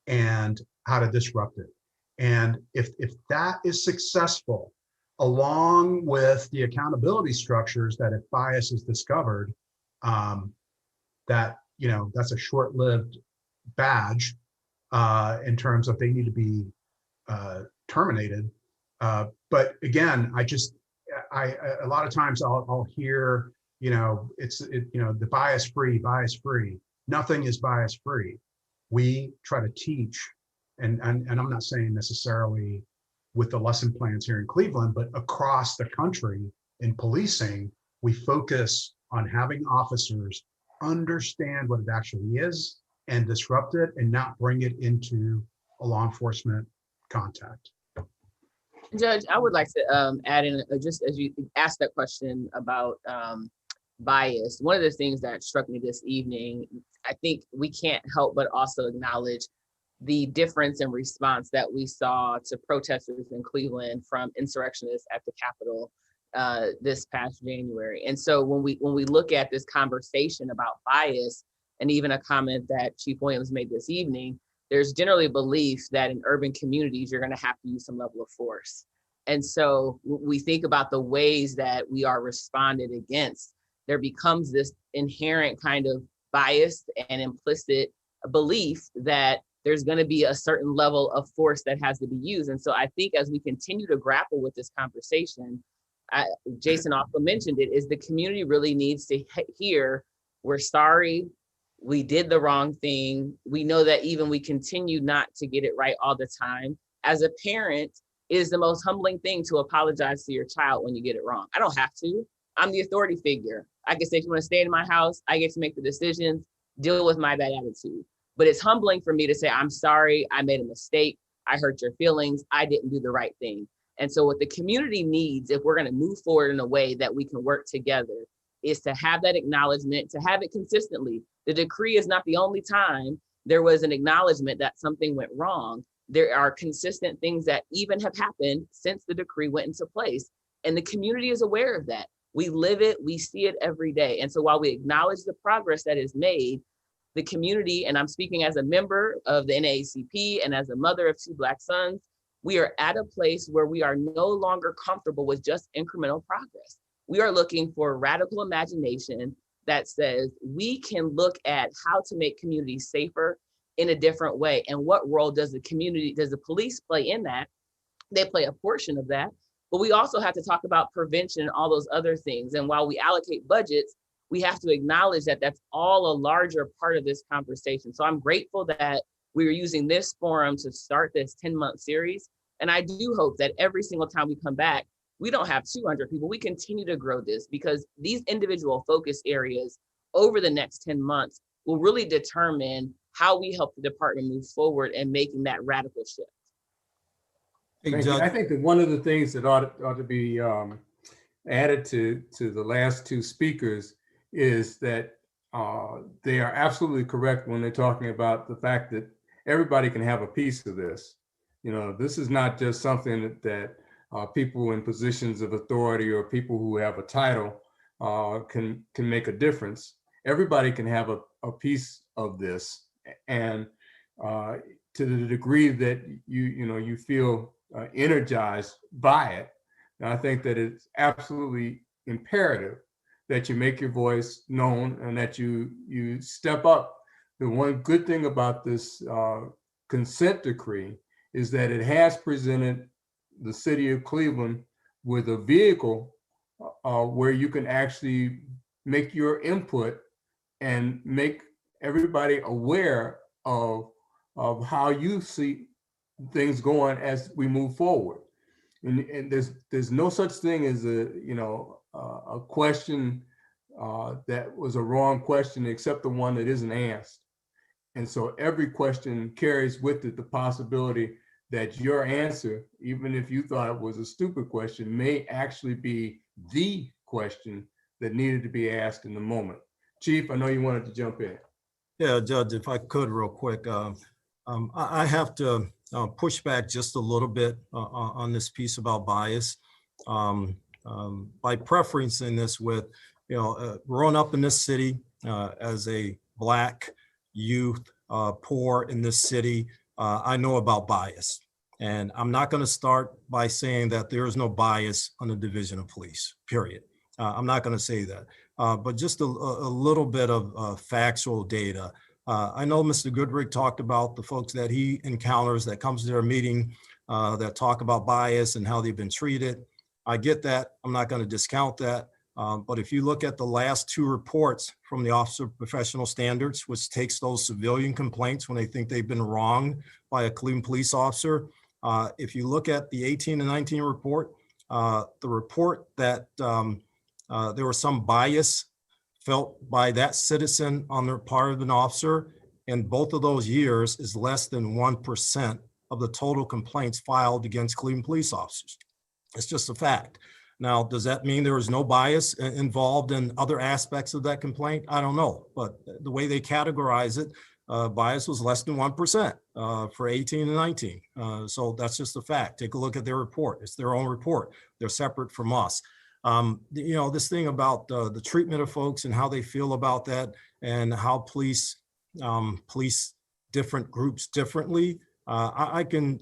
and how to disrupt it. And if that is successful, along with the accountability structures that if bias is discovered, that's a short-lived badge in terms of they need to be terminated. But again, a lot of times I'll hear, the bias-free. Nothing is bias-free. We try to teach, and I'm not saying necessarily with the lesson plans here in Cleveland, but across the country in policing, we focus on having officers understand what it actually is and disrupt it and not bring it into a law enforcement contact. Judge, I would like to add in, just as you asked that question about bias, one of the things that struck me this evening, I think we can't help but also acknowledge the difference in response that we saw to protesters in Cleveland from insurrectionists at the Capitol this past January. And so when we look at this conversation about bias, and even a comment that Chief Williams made this evening, there's generally a belief that in urban communities, you're going to have to use some level of force. And so we think about the ways that we are responded against, there becomes this inherent kind of bias and implicit belief that there's going to be a certain level of force that has to be used. And so I think as we continue to grapple with this conversation, Jason also mentioned it, is the community really needs to hear, we're sorry, we did the wrong thing. We know that even we continue not to get it right all the time. As a parent, it is the most humbling thing to apologize to your child when you get it wrong. I don't have to. I'm the authority figure. I can say, if you want to stay in my house, I get to make the decisions, deal with my bad attitude. But it's humbling for me to say, I'm sorry, I made a mistake. I hurt your feelings. I didn't do the right thing. And so what the community needs, if we're going to move forward in a way that we can work together, is to have that acknowledgement, to have it consistently. The decree is not the only time there was an acknowledgement that something went wrong. There are consistent things that even have happened since the decree went into place. And the community is aware of that. We live it, we see it every day. And so while we acknowledge the progress that is made, the community, and I'm speaking as a member of the NAACP and as a mother of 2 Black sons, we are at a place where we are no longer comfortable with just incremental progress. We are looking for radical imagination that says we can look at how to make communities safer in a different way. And what role does the police play in that? They play a portion of that, but we also have to talk about prevention and all those other things. And while we allocate budgets, we have to acknowledge that that's all a larger part of this conversation. So I'm grateful that we're using this forum to start this 10-month series. And I do hope that every single time we come back, we don't have 200 people. We continue to grow this, because these individual focus areas over the next 10 months will really determine how we help the department move forward and making that radical shift. Hey, Thank you. Judge. I think that one of the things that ought to be added to the last two speakers is that they are absolutely correct when they're talking about the fact that everybody can have a piece of this. You know, this is not just something that people in positions of authority or people who have a title can make a difference. Everybody can have a piece of this, and to the degree that you feel energized by it, and I think that it's absolutely imperative that you make your voice known and that you step up. The one good thing about this consent decree is that it has presented the city of Cleveland with a vehicle where you can actually make your input and make everybody aware of how you see things going as we move forward. And there's no such thing as a question that was a wrong question, except the one that isn't asked. And so every question carries with it the possibility that your answer, even if you thought it was a stupid question, may actually be the question that needed to be asked in the moment. Chief, I know you wanted to jump in. Yeah, Judge, if I could real quick, I have to push back just a little bit on this piece about bias. By preferencing this with, growing up in this city as a Black youth, poor in this city, I know about bias. And I'm not going to start by saying that there is no bias on the Division of Police, period. I'm not going to say that, but just a little bit of factual data. I know Mr. Goodrick talked about the folks that he encounters that comes to their meeting that talk about bias and how they've been treated. I get that. I'm not going to discount that. But if you look at the last two reports from the Office of Professional Standards, which takes those civilian complaints when they think they've been wronged by a Cleveland police officer, if you look at the 18 and 19 report, the report that there was some bias felt by that citizen on the part of an officer in both of those years is less than 1% of the total complaints filed against Cleveland police officers. It's just a fact. Now, does that mean there was no bias involved in other aspects of that complaint? I don't know, but the way they categorize it, bias was less than 1% for 18 and 19. So that's just a fact. Take a look at their report. It's their own report. They're separate from us. This thing about the treatment of folks and how they feel about that and how police different groups differently. I can,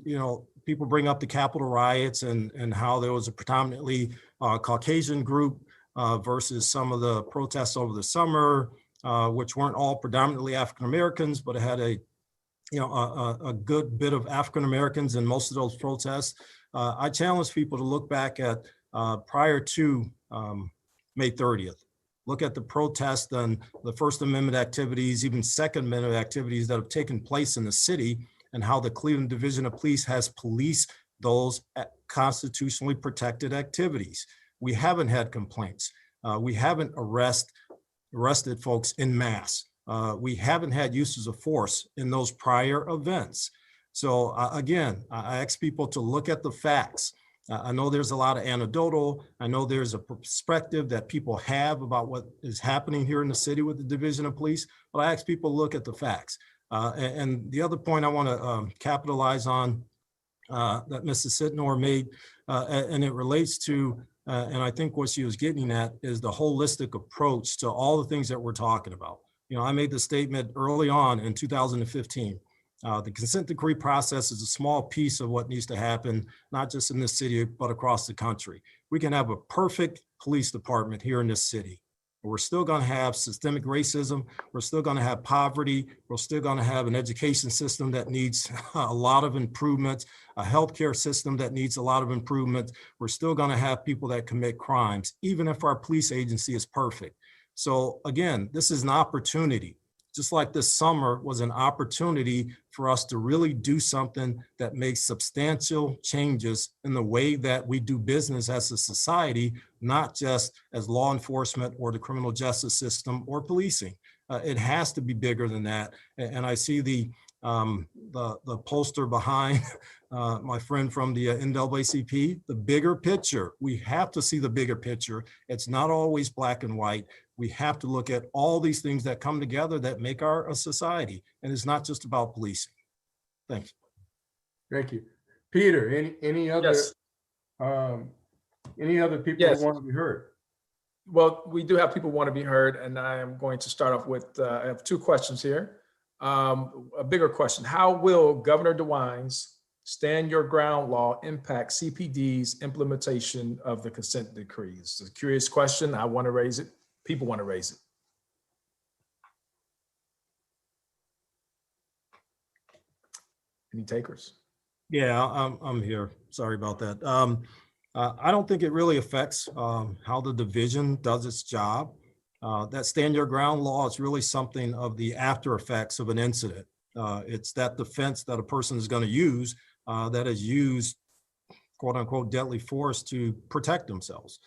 people bring up the Capitol riots and how there was a predominantly Caucasian group versus some of the protests over the summer, which weren't all predominantly African-Americans, but it had a good bit of African-Americans in most of those protests. I challenge people to look back at prior to May 30th. Look at the protests and the First Amendment activities, even Second Amendment activities that have taken place in the city, and how the Cleveland Division of Police has policed those constitutionally protected activities. We haven't had complaints. We haven't arrested folks en masse. We haven't had uses of force in those prior events. So again, I ask people to look at the facts. I know there's a lot of anecdotal. I know there's a perspective that people have about what is happening here in the city with the Division of Police, but I ask people to look at the facts. And the other point I want to capitalize on that Mrs. Sitnor made, and it relates to, and I think what she was getting at is the holistic approach to all the things that we're talking about. I made the statement early on in 2015. The consent decree process is a small piece of what needs to happen, not just in this city, but across the country. We can have a perfect police department here in this city. We're still going to have systemic racism. We're still going to have poverty. We're still going to have an education system that needs a lot of improvements, a healthcare system that needs a lot of improvements. We're still going to have people that commit crimes, even if our police agency is perfect. So again, this is an opportunity. Just like this summer was an opportunity for us to really do something that makes substantial changes in the way that we do business as a society, not just as law enforcement or the criminal justice system or policing. It has to be bigger than that. And I see the poster behind my friend from the NAACP, the bigger picture. We have to see the bigger picture. It's not always black and white. We have to look at all these things that come together that make our society. And it's not just about policing. Thanks. Thank you. Peter, any other Yes. any other people Yes. who want to be heard? Well, we do have people who want to be heard, and I am going to start off with, I have two questions here. A bigger question: how will Governor Dewine's Stand Your Ground law impact CPD's implementation of the consent decrees? It's a curious question. I want to raise it. People want to raise it. Any takers? Yeah, I'm here. Sorry about that. I don't think it really affects how the division does its job. That stand your ground law is really something of the after effects of an incident. It's that defense that a person is going to use that is used, quote unquote, deadly force to protect themselves.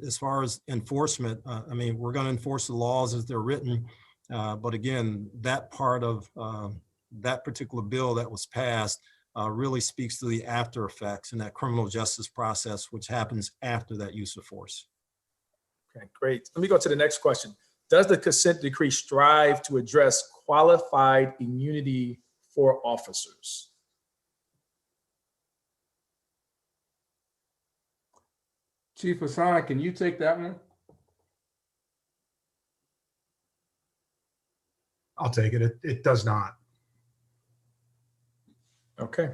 As far as enforcement, I mean, we're going to enforce the laws as they're written. But again, that part of that particular bill that was passed really speaks to the after effects in that criminal justice process, which happens after that use of force. Okay, great. Let me go to the next question. Does the consent decree strive to address qualified immunity for officers? Chief Hassan, can you take that one? I'll take it. It does not. Okay.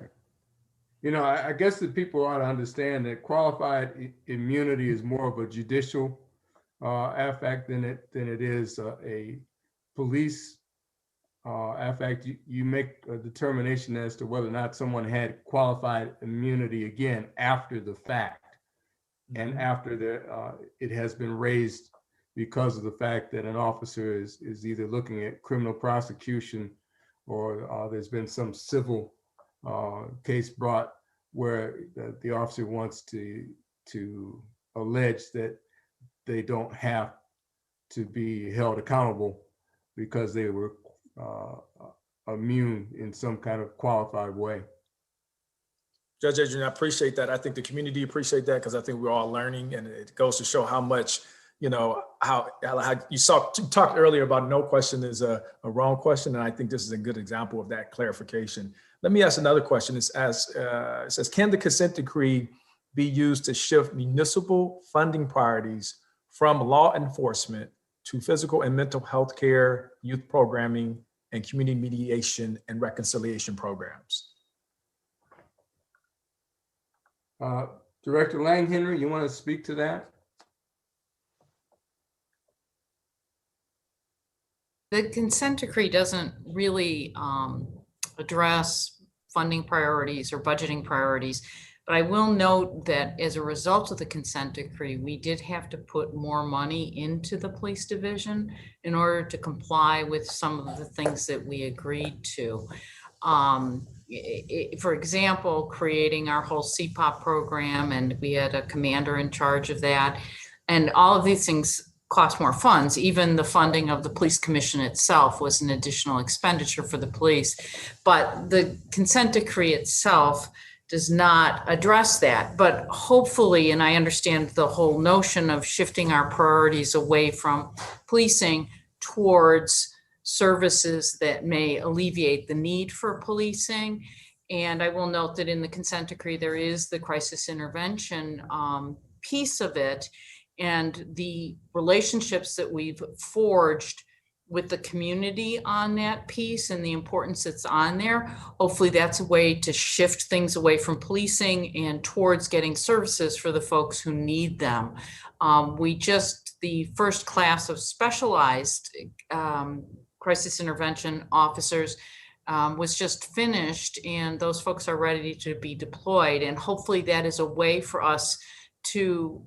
You know, I guess that people ought to understand that qualified immunity is more of a judicial affect than it is a police affect. You make a determination as to whether or not someone had qualified immunity again after the fact, and after it has been raised because of the fact that an officer is either looking at criminal prosecution or there's been some civil case brought where the officer wants to allege that they don't have to be held accountable because they were immune in some kind of qualified way. Judge Adrian, I appreciate that. I think the community appreciate that because I think we're all learning, and it goes to show how much, you know, how you talked earlier about no question is a wrong question, and I think this is a good example of that clarification. Let me ask another question. It says, can the consent decree be used to shift municipal funding priorities from law enforcement to physical and mental health care, youth programming, and community mediation and reconciliation programs? Director Lang-Henry, you want to speak to that? The consent decree doesn't really address funding priorities or budgeting priorities, but I will note that as a result of the consent decree, we did have to put more money into the police division in order to comply with some of the things that we agreed to. For example, creating our whole CPOP program, and we had a commander in charge of that. And all of these things cost more funds. Even the funding of the police commission itself was an additional expenditure for the police. But the consent decree itself does not address that. But hopefully, and I understand the whole notion of shifting our priorities away from policing towards services that may alleviate the need for policing. And I will note that in the consent decree, there is the crisis intervention piece of it, and the relationships that we've forged with the community on that piece and the importance that's on there. Hopefully that's a way to shift things away from policing and towards getting services for the folks who need them. The first class of specialized crisis intervention officers was just finished, and those folks are ready to be deployed. And hopefully that is a way for us to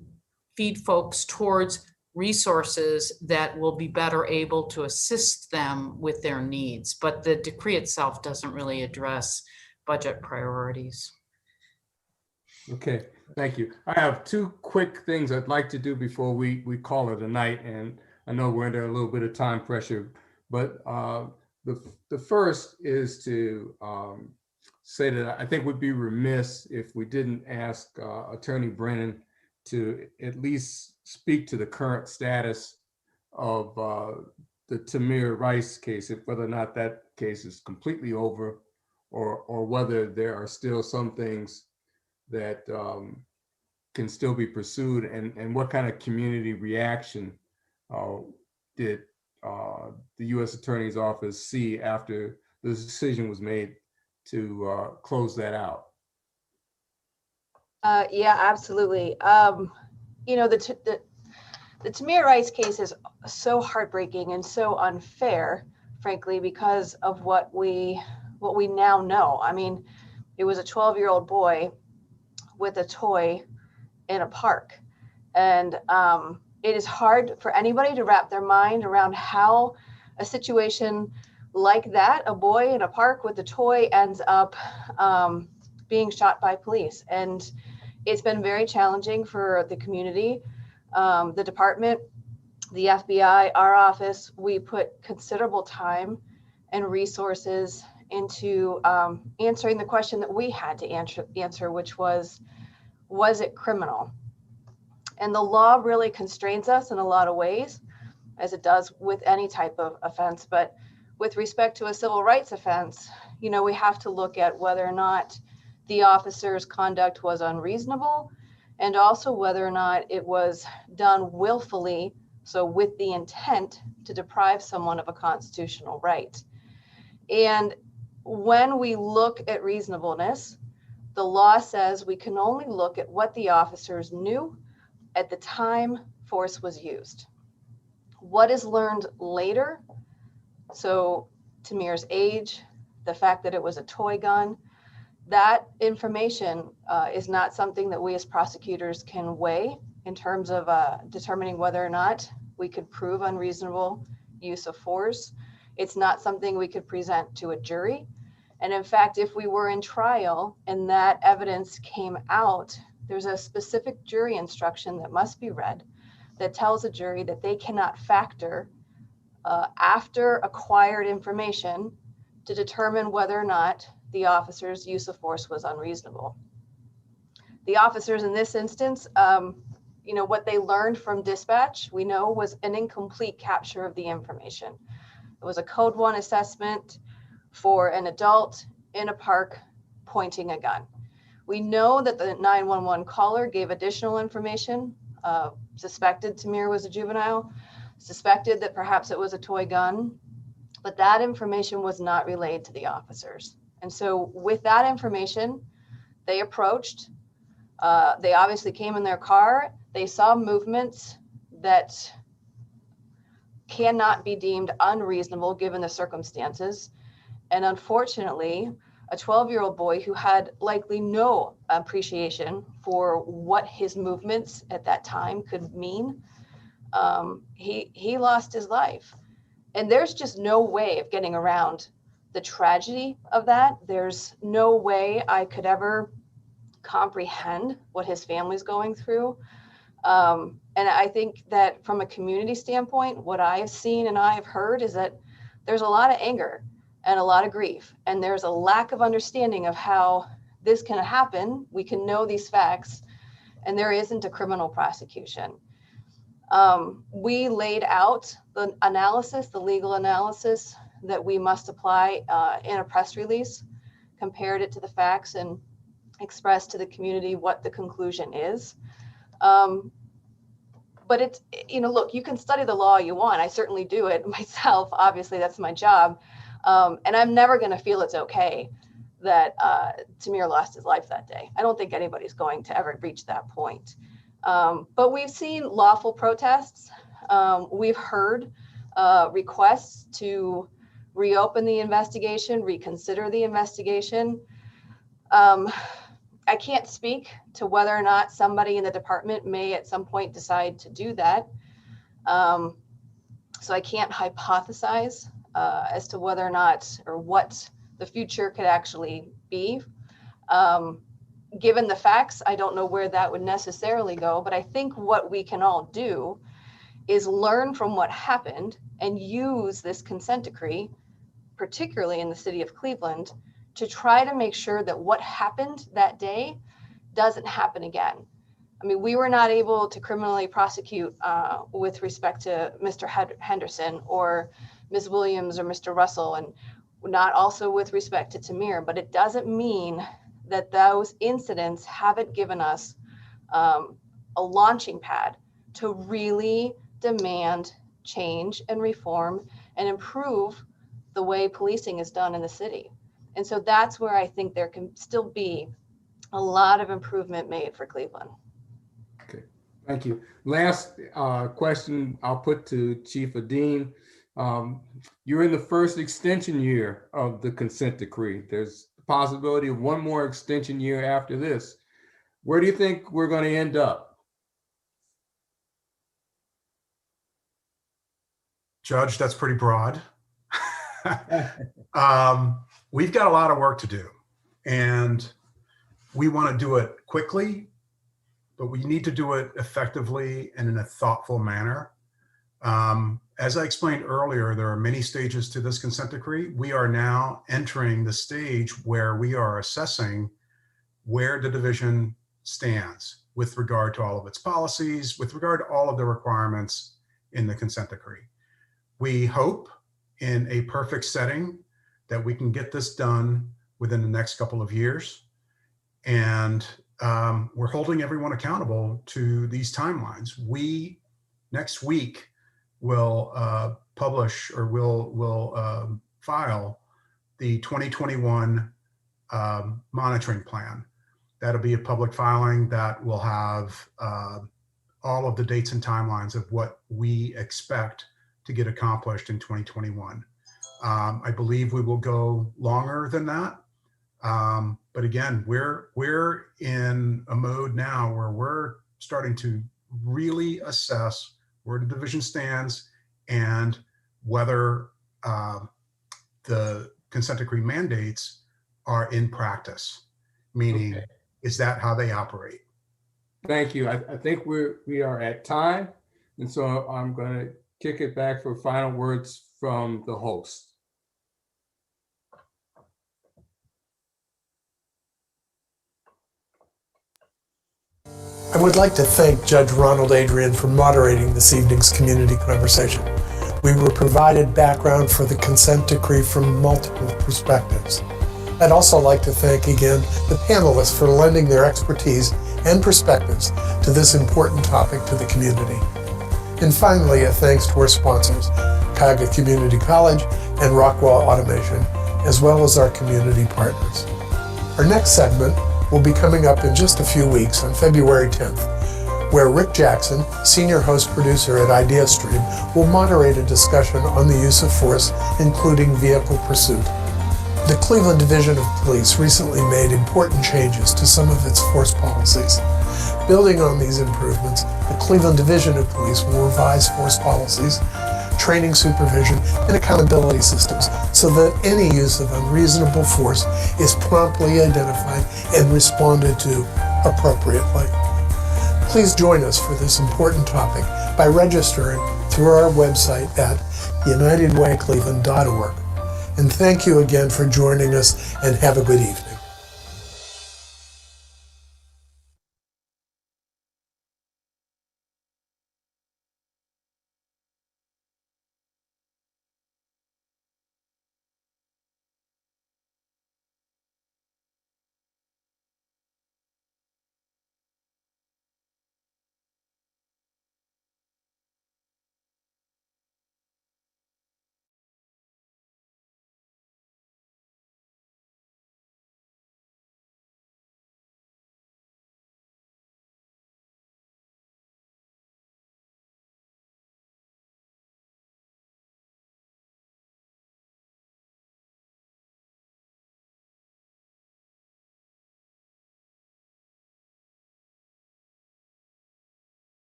feed folks towards resources that will be better able to assist them with their needs. But the decree itself doesn't really address budget priorities. Okay, thank you. I have two quick things I'd like to do before we call it a night, and I know we're under a little bit of time pressure, but the first is to say that I think we'd be remiss if we didn't ask Attorney Brennan to at least speak to the current status of the Tamir Rice case, if whether or not that case is completely over, or whether there are still some things that can still be pursued, and what kind of community reaction did the U.S. Attorney's Office see after the decision was made to close that out? Yeah, absolutely. You know, the Tamir Rice case is so heartbreaking and so unfair, frankly, because of what we now know. I mean, it was a 12-year-old boy with a toy in a park. And it is hard for anybody to wrap their mind around how a situation like that, a boy in a park with a toy, ends up being shot by police. And it's been very challenging for the community, the department, the FBI, our office. We put considerable time and resources into answering the question that we had to answer, which was it criminal? And the law really constrains us in a lot of ways, as it does with any type of offense. But with respect to a civil rights offense, you know, we have to look at whether or not the officer's conduct was unreasonable, and also whether or not it was done willfully, so with the intent to deprive someone of a constitutional right. And when we look at reasonableness, the law says we can only look at what the officers knew at the time force was used. What is learned later, so Tamir's age, the fact that it was a toy gun, that information is not something that we as prosecutors can weigh in terms of determining whether or not we could prove unreasonable use of force. It's not something we could present to a jury. And in fact, if we were in trial and that evidence came out, there's a specific jury instruction that must be read that tells a jury that they cannot factor after acquired information to determine whether or not the officer's use of force was unreasonable. The officers in this instance, you know, what they learned from dispatch, we know, was an incomplete capture of the information. It was a code 1 assessment for an adult in a park pointing a gun. We know that the 911 caller gave additional information, suspected Tamir was a juvenile, suspected that perhaps it was a toy gun, but that information was not relayed to the officers. And so with that information, they approached, they obviously came in their car, they saw movements that cannot be deemed unreasonable given the circumstances. And unfortunately, a 12-year-old boy who had likely no appreciation for what his movements at that time could mean, he lost his life. And there's just no way of getting around the tragedy of that. There's no way I could ever comprehend what his family's going through. And I think that from a community standpoint, what I've seen and I've heard is that there's a lot of anger and a lot of grief, and there's a lack of understanding of how this can happen. We can know these facts, and there isn't a criminal prosecution. We laid out the analysis, the legal analysis that we must apply in a press release, compared it to the facts, and expressed to the community what the conclusion is. But it's, you know, look, you can study the law you want. I certainly do it myself. Obviously, that's my job. And I'm never going to feel it's okay that Tamir lost his life that day. I don't think anybody's going to ever reach that point. But we've seen lawful protests. We've heard requests to reopen the investigation, reconsider the investigation. I can't speak to whether or not somebody in the department may at some point decide to do that. So I can't hypothesize as to whether or not or what the future could actually be. Given the facts, I don't know where that would necessarily go, but I think what we can all do is learn from what happened and use this consent decree, particularly in the city of Cleveland, to try to make sure that what happened that day doesn't happen again. I mean, we were not able to criminally prosecute with respect to Mr. Henderson or Ms. Williams or Mr. Russell, and not also with respect to Tamir, but it doesn't mean that those incidents haven't given us a launching pad to really demand change and reform and improve the way policing is done in the city. And so that's where I think there can still be a lot of improvement made for Cleveland. Okay, thank you. Last question I'll put to Chief Aden. You're in the first extension year of the consent decree. There's the possibility of one more extension year after this. Where do you think we're going to end up? Judge, that's pretty broad. We've got a lot of work to do, and we want to do it quickly, but we need to do it effectively and in a thoughtful manner. As I explained earlier, there are many stages to this consent decree. We are now entering the stage where we are assessing where the division stands with regard to all of its policies, with regard to all of the requirements in the consent decree. We hope in a perfect setting that we can get this done within the next couple of years. And we're holding everyone accountable to these timelines. We, next week, will publish or will file the 2021 monitoring plan. That'll be a public filing that will have all of the dates and timelines of what we expect to get accomplished in 2021. I believe we will go longer than that. But again, we're in a mode now where we're starting to really assess where the division stands and whether the consent decree mandates are in practice, meaning, okay, is that how they operate? Thank you. I think we are at time. And so I'm going to kick it back for final words from the host. I would like to thank Judge Ronald Adrine for moderating this evening's community conversation. We were provided background for the consent decree from multiple perspectives. I'd also like to thank again the panelists for lending their expertise and perspectives to this important topic to the community. And finally, a thanks to our sponsors, Cuyahoga Community College and Rockwell Automation, as well as our community partners. Our next segment will be coming up in just a few weeks on February 10th, where Rick Jackson, senior host producer at IdeaStream, will moderate a discussion on the use of force, including vehicle pursuit. The Cleveland Division of Police recently made important changes to some of its force policies. Building on these improvements, the Cleveland Division of Police will revise force policies, training, supervision, and accountability systems so that any use of unreasonable force is promptly identified and responded to appropriately. Please join us for this important topic by registering through our website at unitedwaycleveland.org. And thank you again for joining us, and have a good evening.